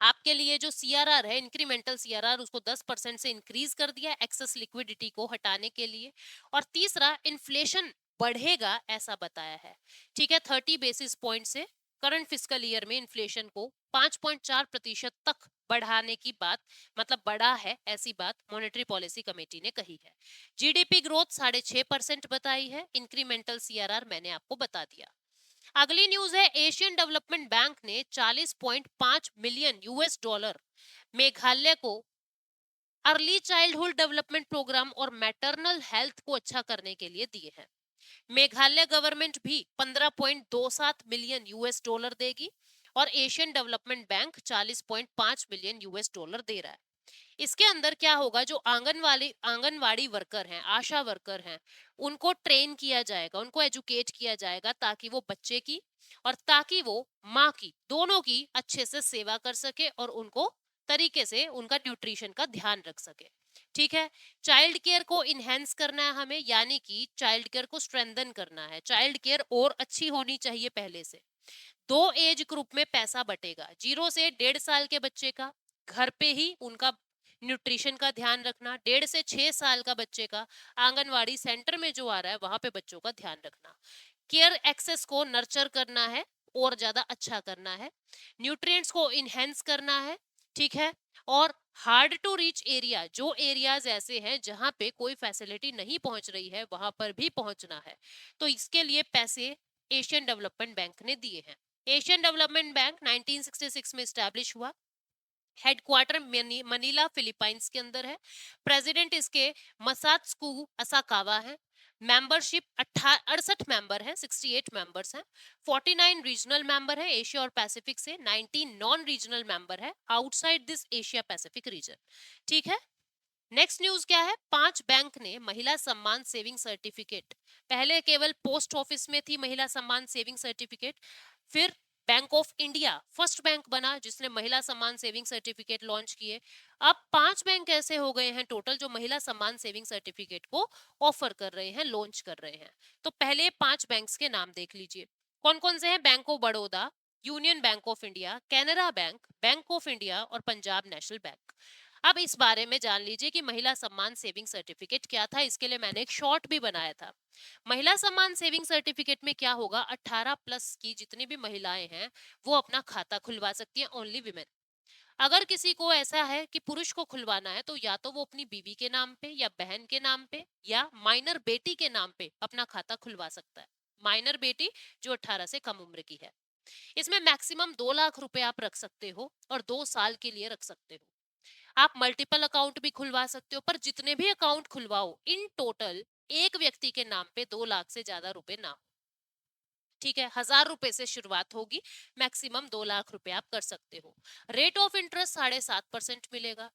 आपके लिए जो सीआरआर है, इंक्रीमेंटल सीआरआर, उसको 10% से इंक्रीज कर दिया एक्सेस लिक्विडिटी को हटाने के लिए, और तीसरा इन्फ्लेशन बढ़ेगा ऐसा बताया है। ठीक है, 30 बेसिस पॉइंट से करंट फिस्कल ईयर में इन्फ्लेशन को 5.4% तक बढ़ाने की बात, मतलब बढ़ा है ऐसी बात मॉनेटरी पॉलिसी कमेटी ने कही है। जीडीपी ग्रोथ 6.5% बताई है, इंक्रीमेंटल सीआरआर मैंने आपको बता दिया। अगली न्यूज है, एशियन डेवलपमेंट बैंक ने 40.5 मिलियन यूएस डॉलर मेघालय को अर्ली चाइल्डहुड डेवलपमेंट प्रोग्राम और मैटरनल हेल्थ को अच्छा करने के लिए दिए हैं। मेघालय गवर्नमेंट भी 15.27 मिलियन यूएस डॉलर देगी और Asian development bank 40.5 million US dollar दे रहा है। इसके अंदर क्या होगा, जो आंगनवाड़ी वर्कर हैं, आशा वर्कर हैं, उनको ट्रेन किया जाएगा, उनको एजुकेट किया जाएगा, ताकि वो बच्चे की और ताकि वो माँ की, दोनों की अच्छे से सेवा कर सके और उनको तरीके से उनका न्यूट्रिशन का ध्यान रख सके। ठीक है, चाइल्ड केयर को इनहेंस करना है हमें, यानी कि चाइल्ड केयर को स्ट्रेंथन करना है, चाइल्ड केयर और अच्छी होनी चाहिए पहले से। 2 एज ग्रुप में पैसा बटेगा, 0 से 1.5 साल के बच्चे का घर पे ही उनका न्यूट्रिशन का ध्यान रखना, 1.5 से 6 साल का बच्चे का आंगनवाड़ी सेंटर में जो आ रहा है वहां पे बच्चों का ध्यान रखना। केयर एक्सेस को नर्चर करना है और ज्यादा अच्छा करना है, न्यूट्रिएंट्स को इनहेंस करना है। ठीक है, और हार्ड टू रीच एरिया, जो एरियाज ऐसे हैं जहां पे कोई फैसिलिटी नहीं पहुंच रही है, वहां पर भी पहुंचना है। तो इसके लिए पैसे एशियन डेवलपमेंट बैंक ने दिए हैं। एशियन डेवलपमेंट बैंक 1966 में स्टैब्लिश हुआ, हेडक्वार्टर मनीला फिलीपाइंस के अंदर है, प्रेसिडेंट इसके मसात्सुको असाकावा है। मेंबरशिप 68 मेंबर है, 68 मेंबर्स हैं, 49 रीजनल मेंबर है एशिया और पैसिफिक से, 19 नॉन रीजनल मेंबर है outside this Asia Pacific region. ठीक है, नेक्स्ट न्यूज क्या है, 5 बैंक ने महिला सम्मान सेविंग सर्टिफिकेट, पहले केवल पोस्ट ऑफिस में थी महिला सम्मान सेविंग सर्टिफिकेट, फिर bank of India first bank बना जिसने महिला सम्मान सेविंग सर्टिफिकेट लॉन्च किए। अब 5 बैंक ऐसे हो गए हैं टोटल जो महिला सम्मान सेविंग सर्टिफिकेट को ऑफर कर रहे हैं, लॉन्च कर रहे हैं। तो पहले 5 बैंक्स के नाम देख लीजिए, कौन कौन से हैं, bank of Baroda, union bank of India, Canara bank, bank of India और पंजाब नेशनल बैंक। अब इस बारे में जान लीजिए कि महिला सम्मान सेविंग सर्टिफिकेट क्या था, इसके लिए मैंने एक शॉर्ट भी बनाया था। महिला सम्मान सेविंग सर्टिफिकेट में क्या होगा, 18 प्लस की जितनी भी महिलाएं हैं वो अपना खाता खुलवा सकती हैं, ओनली विमेन। अगर किसी को ऐसा है कि पुरुष को खुलवाना है तो या तो वो अपनी बीवी के नाम पे या बहन के नाम पे या माइनर बेटी के नाम पे अपना खाता खुलवा सकता है, माइनर बेटी जो 18 से कम उम्र की है। इसमें मैक्सिमम 2 लाख रुपए आप रख सकते हो और 2 साल के लिए रख सकते हो। आप मल्टीपल अकाउंट भी खुलवा सकते हो, पर जितने भी अकाउंट खुलवाओ इन टोटल एक व्यक्ति के नाम पे 2 लाख से ज्यादा रुपए ना हो। ठीक है, 1000 रुपए से शुरुआत होगी, मैक्सिमम 2 लाख रुपए आप कर सकते हो। रेट ऑफ इंटरेस्ट 7.5% मिलेगा।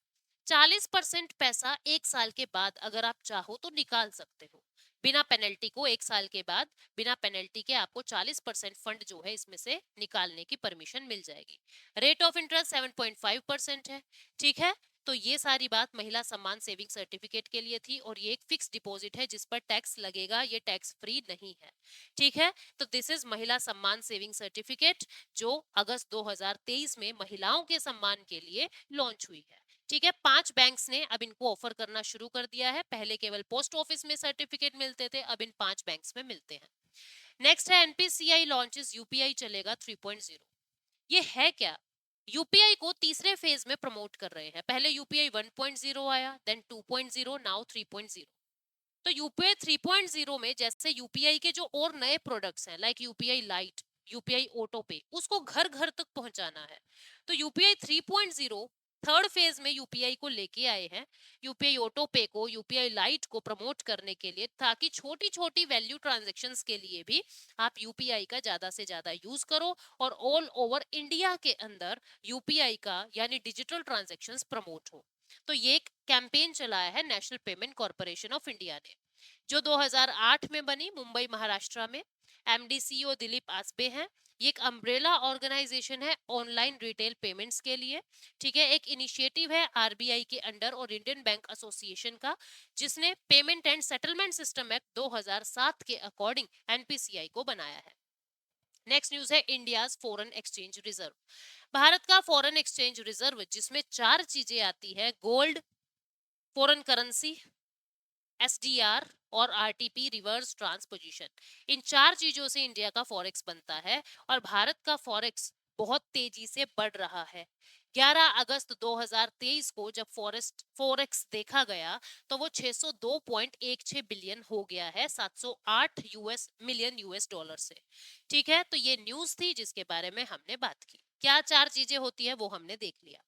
40% पैसा 1 साल के बाद अगर आप चाहो तो निकाल सकते हो बिना पेनल्टी को, 1 साल के बाद बिना पेनल्टी के आपको 40% फंड जो है इसमें से निकालने की परमिशन मिल जाएगी। रेट ऑफ इंटरेस्ट 7.5% है। ठीक है, तो ये सारी बात महिला सम्मान सेविंग सर्टिफिकेट के लिए थी, और ये एक फिक्स डिपॉजिट है जिस पर टैक्स लगेगा, ये टैक्स फ्री नहीं है। ठीक है, तो दिस इज महिला सम्मान सेविंग सर्टिफिकेट, जो अगस्त 2023 में महिलाओं के सम्मान के लिए लॉन्च हुई है। ठीक है, 5 बैंक्स ने अब इनको ऑफर करना शुरू कर दिया है। पहले केवल पोस्ट ऑफिस में सर्टिफिकेट मिलते थे, अब इन 5 बैंक्स में मिलते हैं। नेक्स्ट है एनपीसीआई लॉन्चेस यूपीआई चलेगा 3.0। ये है क्या? यूपीआई को तीसरे फेज में प्रमोट कर रहे हैं। पहले यूपीआई 1.0 आया, देन 2.0, नाउ 3.0। तो यूपीआई 3.0 में जैसे यूपीआई के जो और नए प्रोडक्ट्स हैं, like UPI light, UPI auto पे, उसको घर घर तक पहुंचाना है। तो यूपीआई 3.0 थर्ड फेज में यूपीआई को लेके आए हैं, यूपीआई ऑटो पे को, यूपीआई लाइट को प्रमोट करने के लिए, ताकि छोटी छोटी वैल्यू ट्रांजैक्शंस के लिए भी आप यूपीआई का ज्यादा से ज्यादा यूज करो, और ऑल ओवर इंडिया के अंदर यूपीआई का यानी डिजिटल ट्रांजैक्शंस प्रमोट हो। तो ये एक कैंपेन चलाया है national payment corporation of India ने, जो 2008 में बनी, मुंबई महाराष्ट्र में। एमडी सीईओ दिलीप आसबे हैं। ये एक अम्ब्रेला ऑर्गेनाइजेशन है ऑनलाइन रिटेल पेमेंट्स के लिए। ठीक है, एक इनिशिएटिव है आरबीआई के अंडर और इंडियन बैंक एसोसिएशन का, जिसने payment and settlement system act 2007 के अकॉर्डिंग एनपीसीआई को बनाया है। नेक्स्ट न्यूज है India's foreign exchange reserve. Bharat का फॉरेन एक्सचेंज रिजर्व, जिसमें 4 चीजें आती है: गोल्ड, फॉरेन करेंसी, एसडीआर और आरटीपी रिवर्स ट्रांसपोजिशन। इन 4 चीजों से इंडिया का फॉरेक्स बनता है, और भारत का फॉरेक्स बहुत तेजी से बढ़ रहा है। 11 अगस्त 2023 को जब फॉरेक्स देखा गया, तो वो 602.16 बिलियन हो गया है, 708 मिलियन यूएस डॉलर से। ठीक है, तो ये न्यूज थी जिसके बारे में हमने बात की। क्या 4 चीजें होती है वो हमने देख लिया।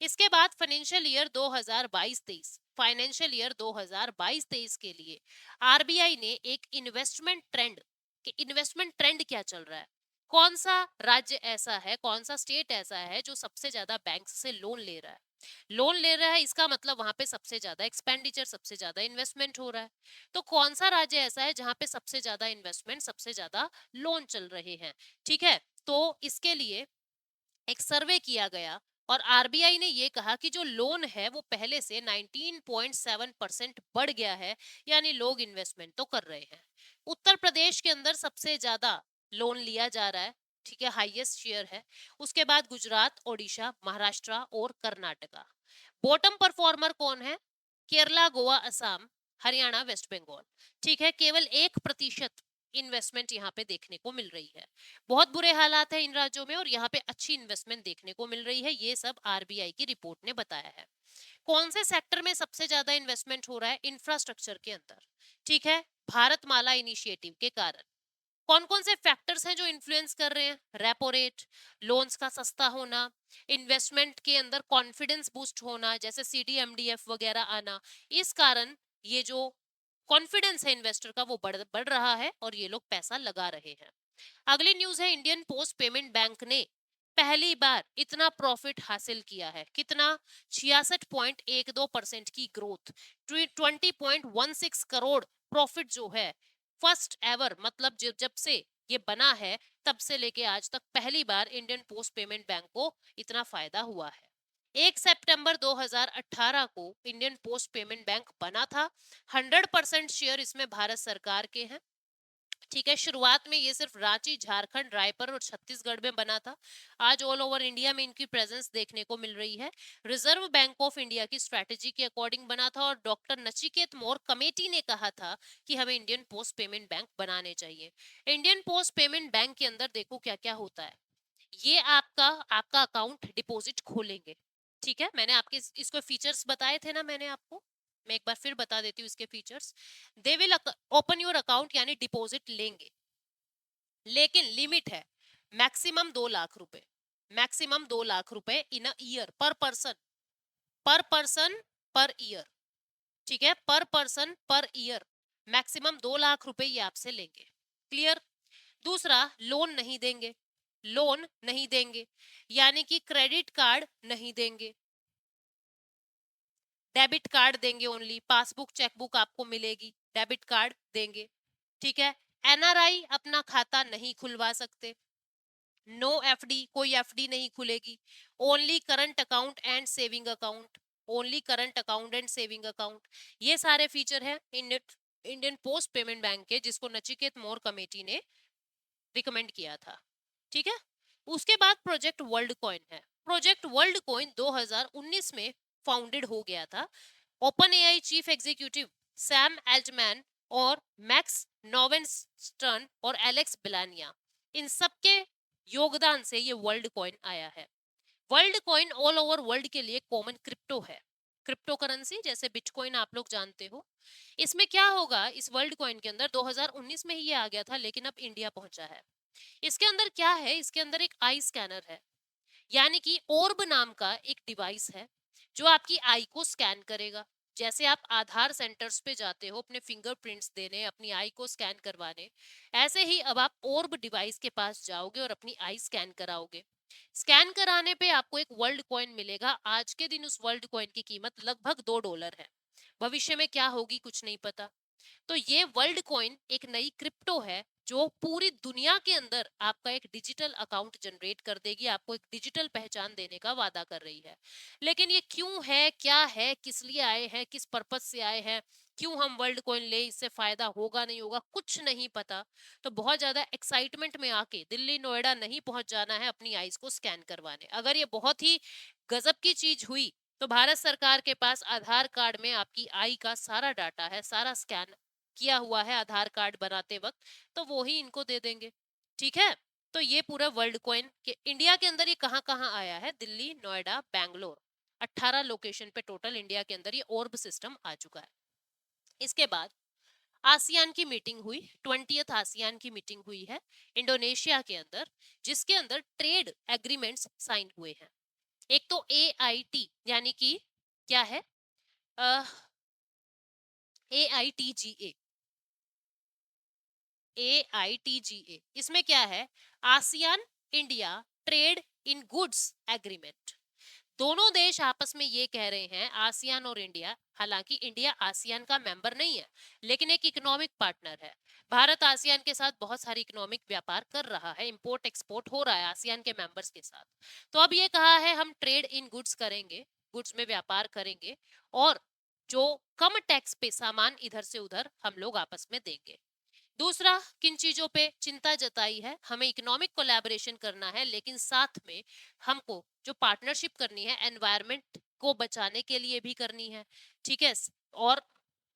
इसके बाद फाइनेंशियल ईयर 2022-23, फाइनेंशियल ईयर 2022-23 के लिए आरबीआई ने एक इन्वेस्टमेंट ट्रेंड क्या चल रहा है, कौन सा राज्य ऐसा है, कौन सा स्टेट ऐसा है जो सबसे ज्यादा बैंक से लोन ले रहा है। लोन ले रहा है, इसका मतलब वहां पे सबसे ज्यादा एक्सपेंडिचर, सबसे ज्यादा इन्वेस्टमेंट हो रहा है। तो कौन सा राज्य ऐसा है जहां पे सबसे ज्यादा इन्वेस्टमेंट, सबसे ज्यादा लोन चल रहे हैं। ठीक है, तो इसके लिए एक सर्वे किया गया, और आरबीआई ने ये कहा कि जो लोन है वो पहले से 19.7% बढ़ गया है, यानी लोग इन्वेस्टमेंट तो कर रहे हैं। उत्तर प्रदेश के अंदर सबसे ज्यादा लोन लिया जा रहा है। ठीक है, हाईएस्ट शेयर है। उसके बाद गुजरात, ओडिशा, महाराष्ट्र और कर्नाटका। बॉटम परफॉर्मर कौन है? केरला, गोवा, असम, हरियाणा, वेस्ट बंगाल। ठीक है, केवल 1% इन्वेस्टमेंट यहाँ पे देखने को मिल रही है। बहुत बुरे हालात है इन राज्यों में, और यहाँ पे अच्छी इन्वेस्टमेंट देखने को मिल रही है। ये सब आरबीआई की रिपोर्ट ने बताया है। कौन से सेक्टर में सबसे ज्यादा इन्वेस्टमेंट हो रहा है? इंफ्रास्ट्रक्चर के अंदर। ठीक है, भारतमाला इनिशिएटिव के कारण। कौन कौन से फैक्टर्स हैं जो इन्फ्लुएंस कर रहे हैं? रेपो रेट, लोन्स का सस्ता होना, इन्वेस्टमेंट के अंदर कॉन्फिडेंस बूस्ट होना, जैसे सीडीएमडीएफ वगैरह आना। इस कारण ये जो कॉन्फिडेंस है इन्वेस्टर का वो बढ़ रहा है, और ये लोग पैसा लगा रहे हैं। अगली न्यूज है इंडियन पोस्ट पेमेंट बैंक ने पहली बार इतना प्रॉफिट हासिल किया है। कितना? 66.12% की ग्रोथ, 20.16 करोड़ प्रॉफिट जो है, फर्स्ट एवर, मतलब जब जब से ये बना है तब से लेके आज तक पहली बार इंडियन पोस्ट पेमेंट बैंक को इतना फायदा हुआ है। 1 सितंबर 2018 को इंडियन पोस्ट पेमेंट बैंक बना था। 100% शेयर इसमें भारत सरकार के हैं। ठीक है, शुरुआत में ये सिर्फ रांची, झारखंड, रायपुर और छत्तीसगढ़ में बना था। आज ऑल ओवर इंडिया में इनकी प्रेजेंस देखने को मिल रही है। रिजर्व बैंक ऑफ इंडिया की स्ट्रैटेजी के अकॉर्डिंग बना था, और डॉक्टर नचिकेत मोर कमेटी ने कहा था कि हमें इंडियन पोस्ट पेमेंट बैंक बनाने चाहिए। इंडियन पोस्ट पेमेंट बैंक के अंदर देखो क्या क्या होता है। ये आपका आपका अकाउंट डिपॉजिट खोलेंगे। ठीक है, मैंने आपके इसको फीचर्स बताए थे ना मैंने आपको, मैं एक बार फिर बता देती हूँ इसके features. They will open your account, यानी डिपॉजिट लेंगे, लेकिन लिमिट है मैक्सिमम 2 लाख रुपए। मैक्सिमम 2 लाख रुपए इन अ ईयर, पर पर्सन, पर पर्सन, पर ईयर। ठीक है, पर person per year maximum 2 lakh रुपए ये आपसे लेंगे। क्लियर? दूसरा, लोन नहीं देंगे। लोन नहीं देंगे, यानी कि क्रेडिट कार्ड नहीं देंगे, डेबिट कार्ड देंगे ओनली। पासबुक, चेकबुक आपको मिलेगी, डेबिट कार्ड देंगे। ठीक है, एनआरआई अपना खाता नहीं खुलवा सकते। नो एफडी, कोई एफडी नहीं खुलेगी। Only current account and saving account. Only current account and saving account. ये सारे फीचर है इंडियन पोस्ट पेमेंट बैंक के, जिसको नचिकेत मोर कमेटी ने रिकमेंड किया था। ठीक है, उसके बाद प्रोजेक्ट वर्ल्ड कॉइन है। प्रोजेक्ट वर्ल्ड कॉइन 2019 में फाउंडेड हो गया था। Open AI chief executive Sam Altman और मैक्स नोवेनस्टर्न और एलेक्स बिलानिया, इन सबके योगदान से ये वर्ल्ड कॉइन आया है। World coin all over world के लिए कॉमन क्रिप्टो है, क्रिप्टो करेंसी, जैसे बिटकॉइन आप लोग जानते हो। इसमें क्या होगा, इस वर्ल्ड कॉइन के अंदर 2019 में ही ये आ गया था, लेकिन अब इंडिया पहुंचा है। इसके अंदर क्या है, इसके अंदर एक आई स्कैनर है, यानी कि ओर्ब नाम का एक डिवाइस है जो आपकी आई को स्कैन करेगा। जैसे आप आधार सेंटर्स पे जाते हो अपने फिंगरप्रिंट्स देने, अपनी आई को स्कैन करवाने, ऐसे ही अब आप ओर्ब डिवाइस के पास जाओगे और अपनी आई स्कैन कराओगे। स्कैन कराने पे आपको एक वर्ल्ड कॉइन मिलेगा। आज के दिन उस वर्ल्ड कॉइन की कीमत लगभग $2 है। भविष्य में क्या होगी कुछ नहीं पता। तो ये वर्ल्ड कॉइन एक नई क्रिप्टो है जो पूरी दुनिया के अंदर आपका एक डिजिटल अकाउंट जनरेट कर देगी, आपको एक डिजिटल पहचान देने का वादा कर रही है। लेकिन ये क्यों है, क्या है, किस लिए आए हैं, किस पर्पज से आए हैं, क्यों हम वर्ल्ड कॉइन ले, इससे फायदा होगा नहीं होगा, कुछ नहीं पता। तो बहुत ज्यादा एक्साइटमेंट में आके दिल्ली नोएडा नहीं पहुंच जाना है अपनी आईज को स्कैन करवाने। अगर ये बहुत ही गजब की चीज हुई तो भारत सरकार के पास आधार कार्ड में आपकी आई का सारा डाटा है, सारा स्कैन किया हुआ है आधार कार्ड बनाते वक्त, तो वो ही इनको दे देंगे। ठीक है, तो ये पूरा वर्ल्ड कॉइन के इंडिया के अंदर ये कहाँ कहाँ आया है, दिल्ली नोएडा बैंगलोर, 18 लोकेशन पे टोटल इंडिया के अंदर ये ओर्ब सिस्टम आ चुका है। इसके बाद आसियान की मीटिंग हुई, 20th आसियान की मीटिंग हुई है इंडोनेशिया के अंदर, जिसके अंदर ट्रेड एग्रीमेंट्स साइन हुए हैं। एक तो AIT यानी कि क्या है, AITGA, AITGA, इसमें क्या है, ASEAN India trade in goods agreement. दोनों देश आपस में ये कह रहे हैं, आसियान और इंडिया, हालांकि इंडिया आसियान का मेंबर नहीं है लेकिन एक इकोनॉमिक पार्टनर है। भारत आसियान के साथ बहुत सारी इकोनॉमिक व्यापार कर रहा है, इंपोर्ट एक्सपोर्ट हो रहा है आसियान के मेंबर्स के साथ। तो अब ये कहा है हम ट्रेड इन गुड्स करेंगे, गुड्स में व्यापार करेंगे, और जो कम टैक्स पे सामान इधर से उधर हम लोग आपस में देंगे। दूसरा, किन चीजों पे चिंता जताई है, हमें इकोनॉमिक कोलैबोरेशन करना है लेकिन साथ में हमको जो पार्टनरशिप करनी है एनवायरनमेंट को बचाने के लिए भी करनी है। ठीक है, और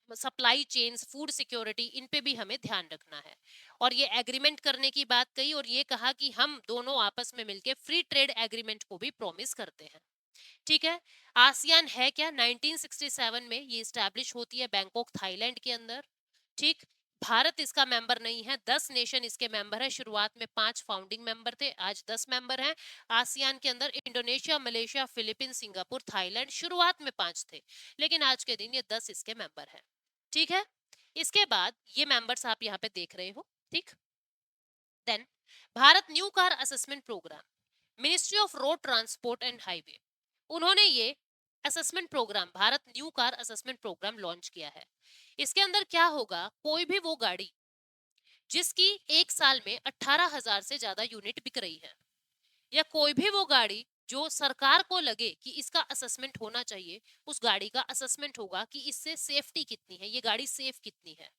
सप्लाई चेन्स, फूड सिक्योरिटी, इन पे भी हमें ध्यान रखना है। और ये एग्रीमेंट करने की बात कही और ये कहा कि हम दोनों आपस में मिलकर फ्री ट्रेड एग्रीमेंट को भी प्रॉमिस करते हैं। ठीक है, आसियान है क्या, 1967 में ये स्टैब्लिश होती है बैंकॉक थाईलैंड के अंदर। ठीक, भारत इसका मेंबर नहीं है, 10 नेशन इसके मेंबर है। शुरुआत में 5 फाउंडिंग मेंबर थे, आज 10 मेंबर हैं। आसियान के अंदर Indonesia, Malaysia, Philippines, Singapore, Thailand शुरुआत में 5 थे, लेकिन आज के दिन ये 10 इसके मेंबर हैं। ठीक है, इसके बाद ये मेंबर्स आप यहाँ पे देख रहे हो। ठीक, then Bharat new car assessment programme, ministry of road transport and highway, उन्होंने ये assessment programme, Bharat new car assessment programme launch किया है। इसके अंदर क्या होगा, कोई भी वो गाड़ी जिसकी एक साल में 18,000 से ज्यादा यूनिट बिक रही है, या कोई भी वो गाड़ी जो सरकार को लगे कि इसका असेसमेंट होना चाहिए, उस गाड़ी का असेसमेंट होगा कि इससे सेफ्टी कितनी है, ये गाड़ी सेफ कितनी है,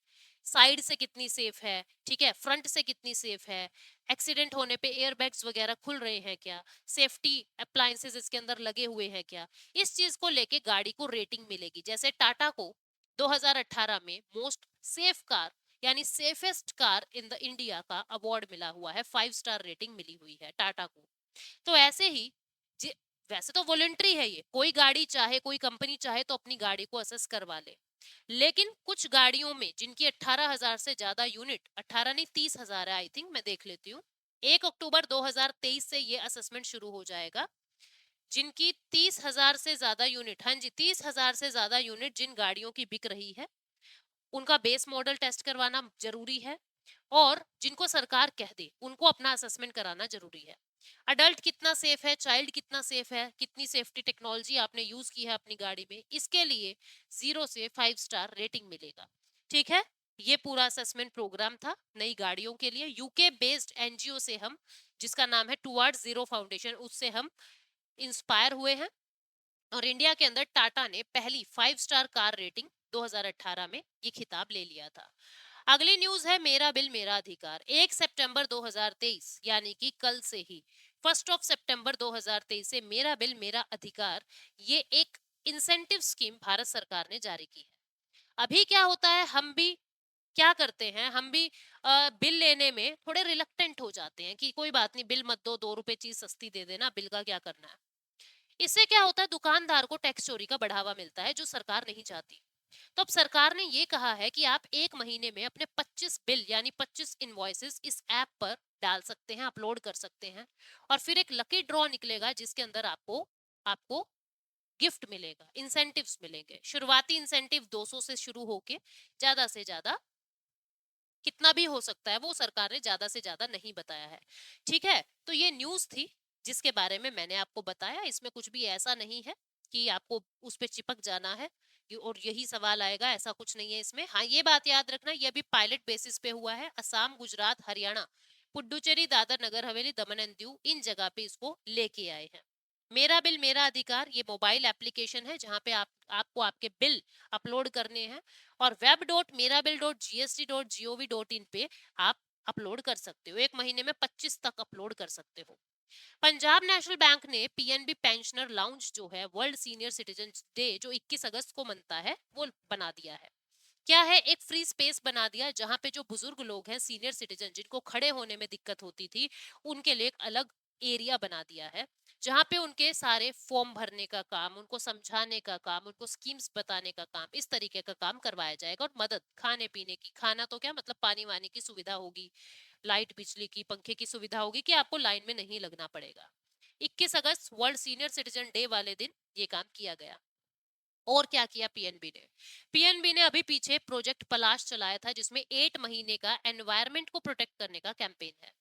साइड से कितनी सेफ है, ठीक है, फ्रंट से कितनी सेफ है, एक्सीडेंट होने पे एयर बैग्स वगैरह खुल रहे हैं क्या, सेफ्टी अप्लायंसेस इसके अंदर लगे हुए हैं क्या, इस चीज को लेके गाड़ी को रेटिंग मिलेगी। जैसे टाटा को 2018 में मोस्ट सेफ कार यानी safest car in the India का अवार्ड मिला हुआ है, 5 स्टार रेटिंग मिली हुई है टाटा को। तो ऐसे ही वैसे तो वॉलंटरी है ये, कोई गाड़ी चाहे, कोई कंपनी चाहे तो अपनी गाड़ी को असेस करवा ले, लेकिन कुछ गाड़ियों में जिनकी 18,000 से ज्यादा यूनिट, 18 नहीं 30,000 है आई थिंक, मैं देख लेती हूँ, 1 अक्टूबर 2023 से ये असेसमेंट शुरू हो जाएगा। जिनकी 30,000 से ज्यादा यूनिट, हाँ जी 30,000 से ज्यादा यूनिट जिन गाड़ियों की बिक रही है, उनका बेस मॉडल टेस्ट करवाना जरूरी है, और जिनको सरकार कह दे उनको अपना असेसमेंट कराना जरूरी है। अडल्ट कितना सेफ है, चाइल्ड कितना सेफ है, कितनी सेफ्टी टेक्नोलॉजी आपने यूज की है अपनी गाड़ी में, इसके लिए 0 से 5 स्टार रेटिंग मिलेगा। ठीक है, ये पूरा असेसमेंट प्रोग्राम था नई गाड़ियों के लिए। यूके बेस्ड एनजीओ से हम, जिसका नाम है टुवर्ड्स जीरो फाउंडेशन, उससे हम इंस्पायर हुए हैं। और इंडिया के अंदर टाटा ने पहली 5 स्टार कार रेटिंग 2018 में ये खिताब ले लिया था। अगली न्यूज है मेरा बिल मेरा अधिकार। 1 सितंबर 2023 यानी कि कल से ही 1 सितंबर 2023 से मेरा बिल मेरा अधिकार ये एक इंसेंटिव स्कीम भारत सरकार ने जारी की है। अभी क्या होता है, हम भी क्या करते हैं, हम भी बिल लेने में थोड़े रिलक्टेंट हो जाते हैं कि कोई बात नहीं, बिल मत दो, 2 रुपए चीज सस्ती दे देना, बिल का क्या करना है। इससे क्या होता है, दुकानदार को टैक्स चोरी का बढ़ावा मिलता है जो सरकार नहीं चाहती। तो अब सरकार ने ये कहा है कि आप एक महीने में अपने 25 बिल यानी 25 इनवॉइसेस इस ऐप पर डाल सकते हैं, अपलोड कर सकते हैं, और फिर एक लकी ड्रॉ निकलेगा जिसके अंदर आपको आपको गिफ्ट मिलेगा, इंसेंटिव्स मिलेंगे। शुरुआती इंसेंटिव 200 से शुरू होके ज्यादा से ज्यादा कितना भी हो सकता है, वो सरकार ने ज्यादा से ज्यादा नहीं बताया है। ठीक है, तो ये न्यूज थी जिसके बारे में मैंने आपको बताया। इसमें कुछ भी ऐसा नहीं है कि आपको उस पर चिपक जाना है और यही सवाल आएगा, ऐसा कुछ नहीं है इसमें। हाँ, ये बात याद रखना, ये अभी पायलट बेसिस पे हुआ है। असम, गुजरात, हरियाणा, पुडुचेरी, दादर नगर हवेली, दमन एंड दीव, इन जगह पे इसको लेके आए हैं। मेरा बिल मेरा अधिकार ये मोबाइल एप्लीकेशन है जहाँ पे आपको आपके बिल अपलोड करने हैं, और web.merabill.gst.gov.in पे आप अपलोड कर सकते हो। एक महीने में 25 तक अपलोड कर सकते हो। पंजाब नेशनल बैंक ने पीएनबी पेंशनर लाउंज जो है वर्ल्ड सीनियर सिटीजन डे जो 21 अगस्त को मनता है वो बना दिया है। क्या है, एक फ्री स्पेस बना दिया जहां पे जो बुजुर्ग लोग हैं, सीनियर सिटीजन, जिनको खड़े होने में दिक्कत होती थी, उनके लिए एक अलग एरिया बना दिया है जहां पे उनके सारे फॉर्म भरने का काम, उनको समझाने का काम, उनको स्कीम्स बताने का काम, इस तरीके का काम करवाया जाएगा। और मदद, खाने पीने की, खाना तो क्या मतलब, पानी वानी की सुविधा होगी, लाइट बिजली की, पंखे की सुविधा होगी कि आपको लाइन में नहीं लगना पड़ेगा। 21 अगस्त वर्ल्ड सीनियर सिटीजन डे वाले दिन ये काम किया गया। और क्या किया पीएनबी ने, पीएनबी ने अभी पीछे प्रोजेक्ट पलाश चलाया था जिसमें 8 महीने का एनवायरमेंट को प्रोटेक्ट करने का कैंपेन है।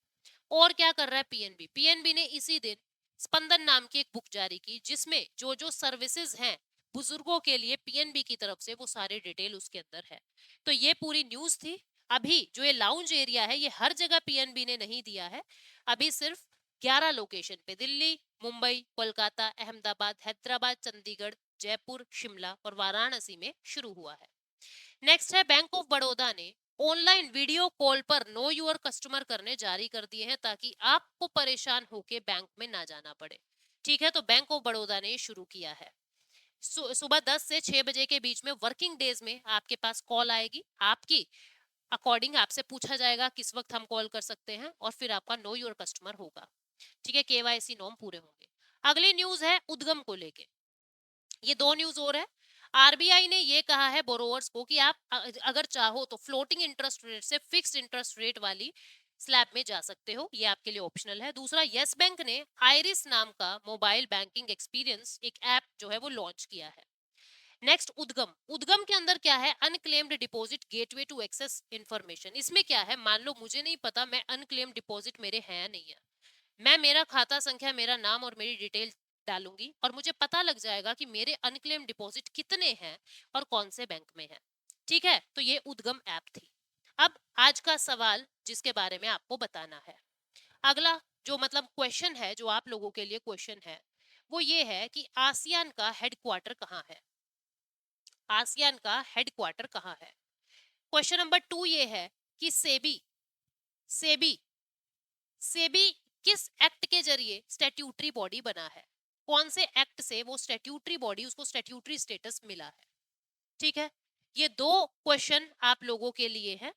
और क्या कर रहा है पीएनबी, पीएनबी ने इसी दिन स्पंदन नाम की एक बुक जारी की जिसमें जो जो सर्विसेज हैं बुजुर्गों के लिए पीएनबी की तरफ से, वो सारे डिटेल उसके अंदर है। तो ये पूरी न्यूज थी। अभी जो ये लाउंज एरिया है ये हर जगह पीएनबी ने नहीं दिया है, अभी सिर्फ 11 लोकेशन पे, दिल्ली, मुंबई, कोलकाता, अहमदाबाद, हैदराबाद, चंडीगढ़, जयपुर, शिमला और वाराणसी में शुरू हुआ है। नेक्स्ट है, बैंक ऑफ बड़ौदा ने ऑनलाइन वीडियो कॉल पर नो यूर कस्टमर करने जारी कर दिए हैं ताकि आपको परेशान होके बैंक में ना जाना पड़े। ठीक है, तो बैंक ऑफ बड़ौदा ने ये शुरू किया है। सुबह 10 से 6 बजे के बीच में वर्किंग डेज में आपके पास कॉल आएगी, आपकी अकॉर्डिंग आपसे पूछा जाएगा किस वक्त हम कॉल कर सकते हैं, और फिर आपका नो योर कस्टमर होगा। ठीक है, केवाईसी नॉर्म पूरे होंगे। अगली न्यूज है उद्गम को लेके, ये 2 न्यूज और है। आरबीआई ने ये कहा है बोरोवर्स को कि आप अगर चाहो तो फ्लोटिंग इंटरेस्ट रेट से फिक्स्ड इंटरेस्ट रेट वाली स्लैब में जा सकते हो, ये आपके लिए ऑप्शनल है। दूसरा, यस बैंक ने आइरिस नाम का मोबाइल बैंकिंग एक्सपीरियंस एक ऐप जो है वो लॉन्च किया है। नेक्स्ट, उद्गम। उद्गम के अंदर क्या है, unclaimed deposit gateway to access information. इसमें क्या है, मान लो मुझे नहीं पता मैं अनक्लेम्ड डिपॉजिट मेरे हैं नहीं है, मैं मेरा खाता संख्या, मेरा नाम और मेरी डिटेल डालूंगी और मुझे पता लग जाएगा कि मेरे अनक्लेम डिपॉजिट कितने हैं और कौन से बैंक में है। ठीक है, तो ये उद्गम ऐप थी। अब आज का सवाल जिसके बारे में आपको बताना है, अगला जो मतलब क्वेश्चन है, जो आप लोगों के लिए क्वेश्चन है, वो ये है कि आसियान का हेडक्वार्टर कहाँ है। आसियान का हेडक्वार्टर कहाँ है। क्वेश्चन नंबर 2 ये है कि सेबी सेबी सेबी किस एक्ट के जरिए स्टैट्यूटरी बॉडी बना है, कौन से एक्ट से वो स्टैट्यूटरी बॉडी, उसको स्टैट्यूटरी स्टेटस मिला है। ठीक है, ये 2 क्वेश्चन आप लोगों के लिए हैं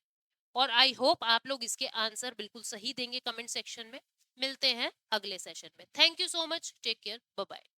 और आई होप आप लोग इसके आंसर बिल्कुल सही देंगे कमेंट सेक्शन में। मिलते हैं अगले सेशन में। Thank you so much, take care, bye bye.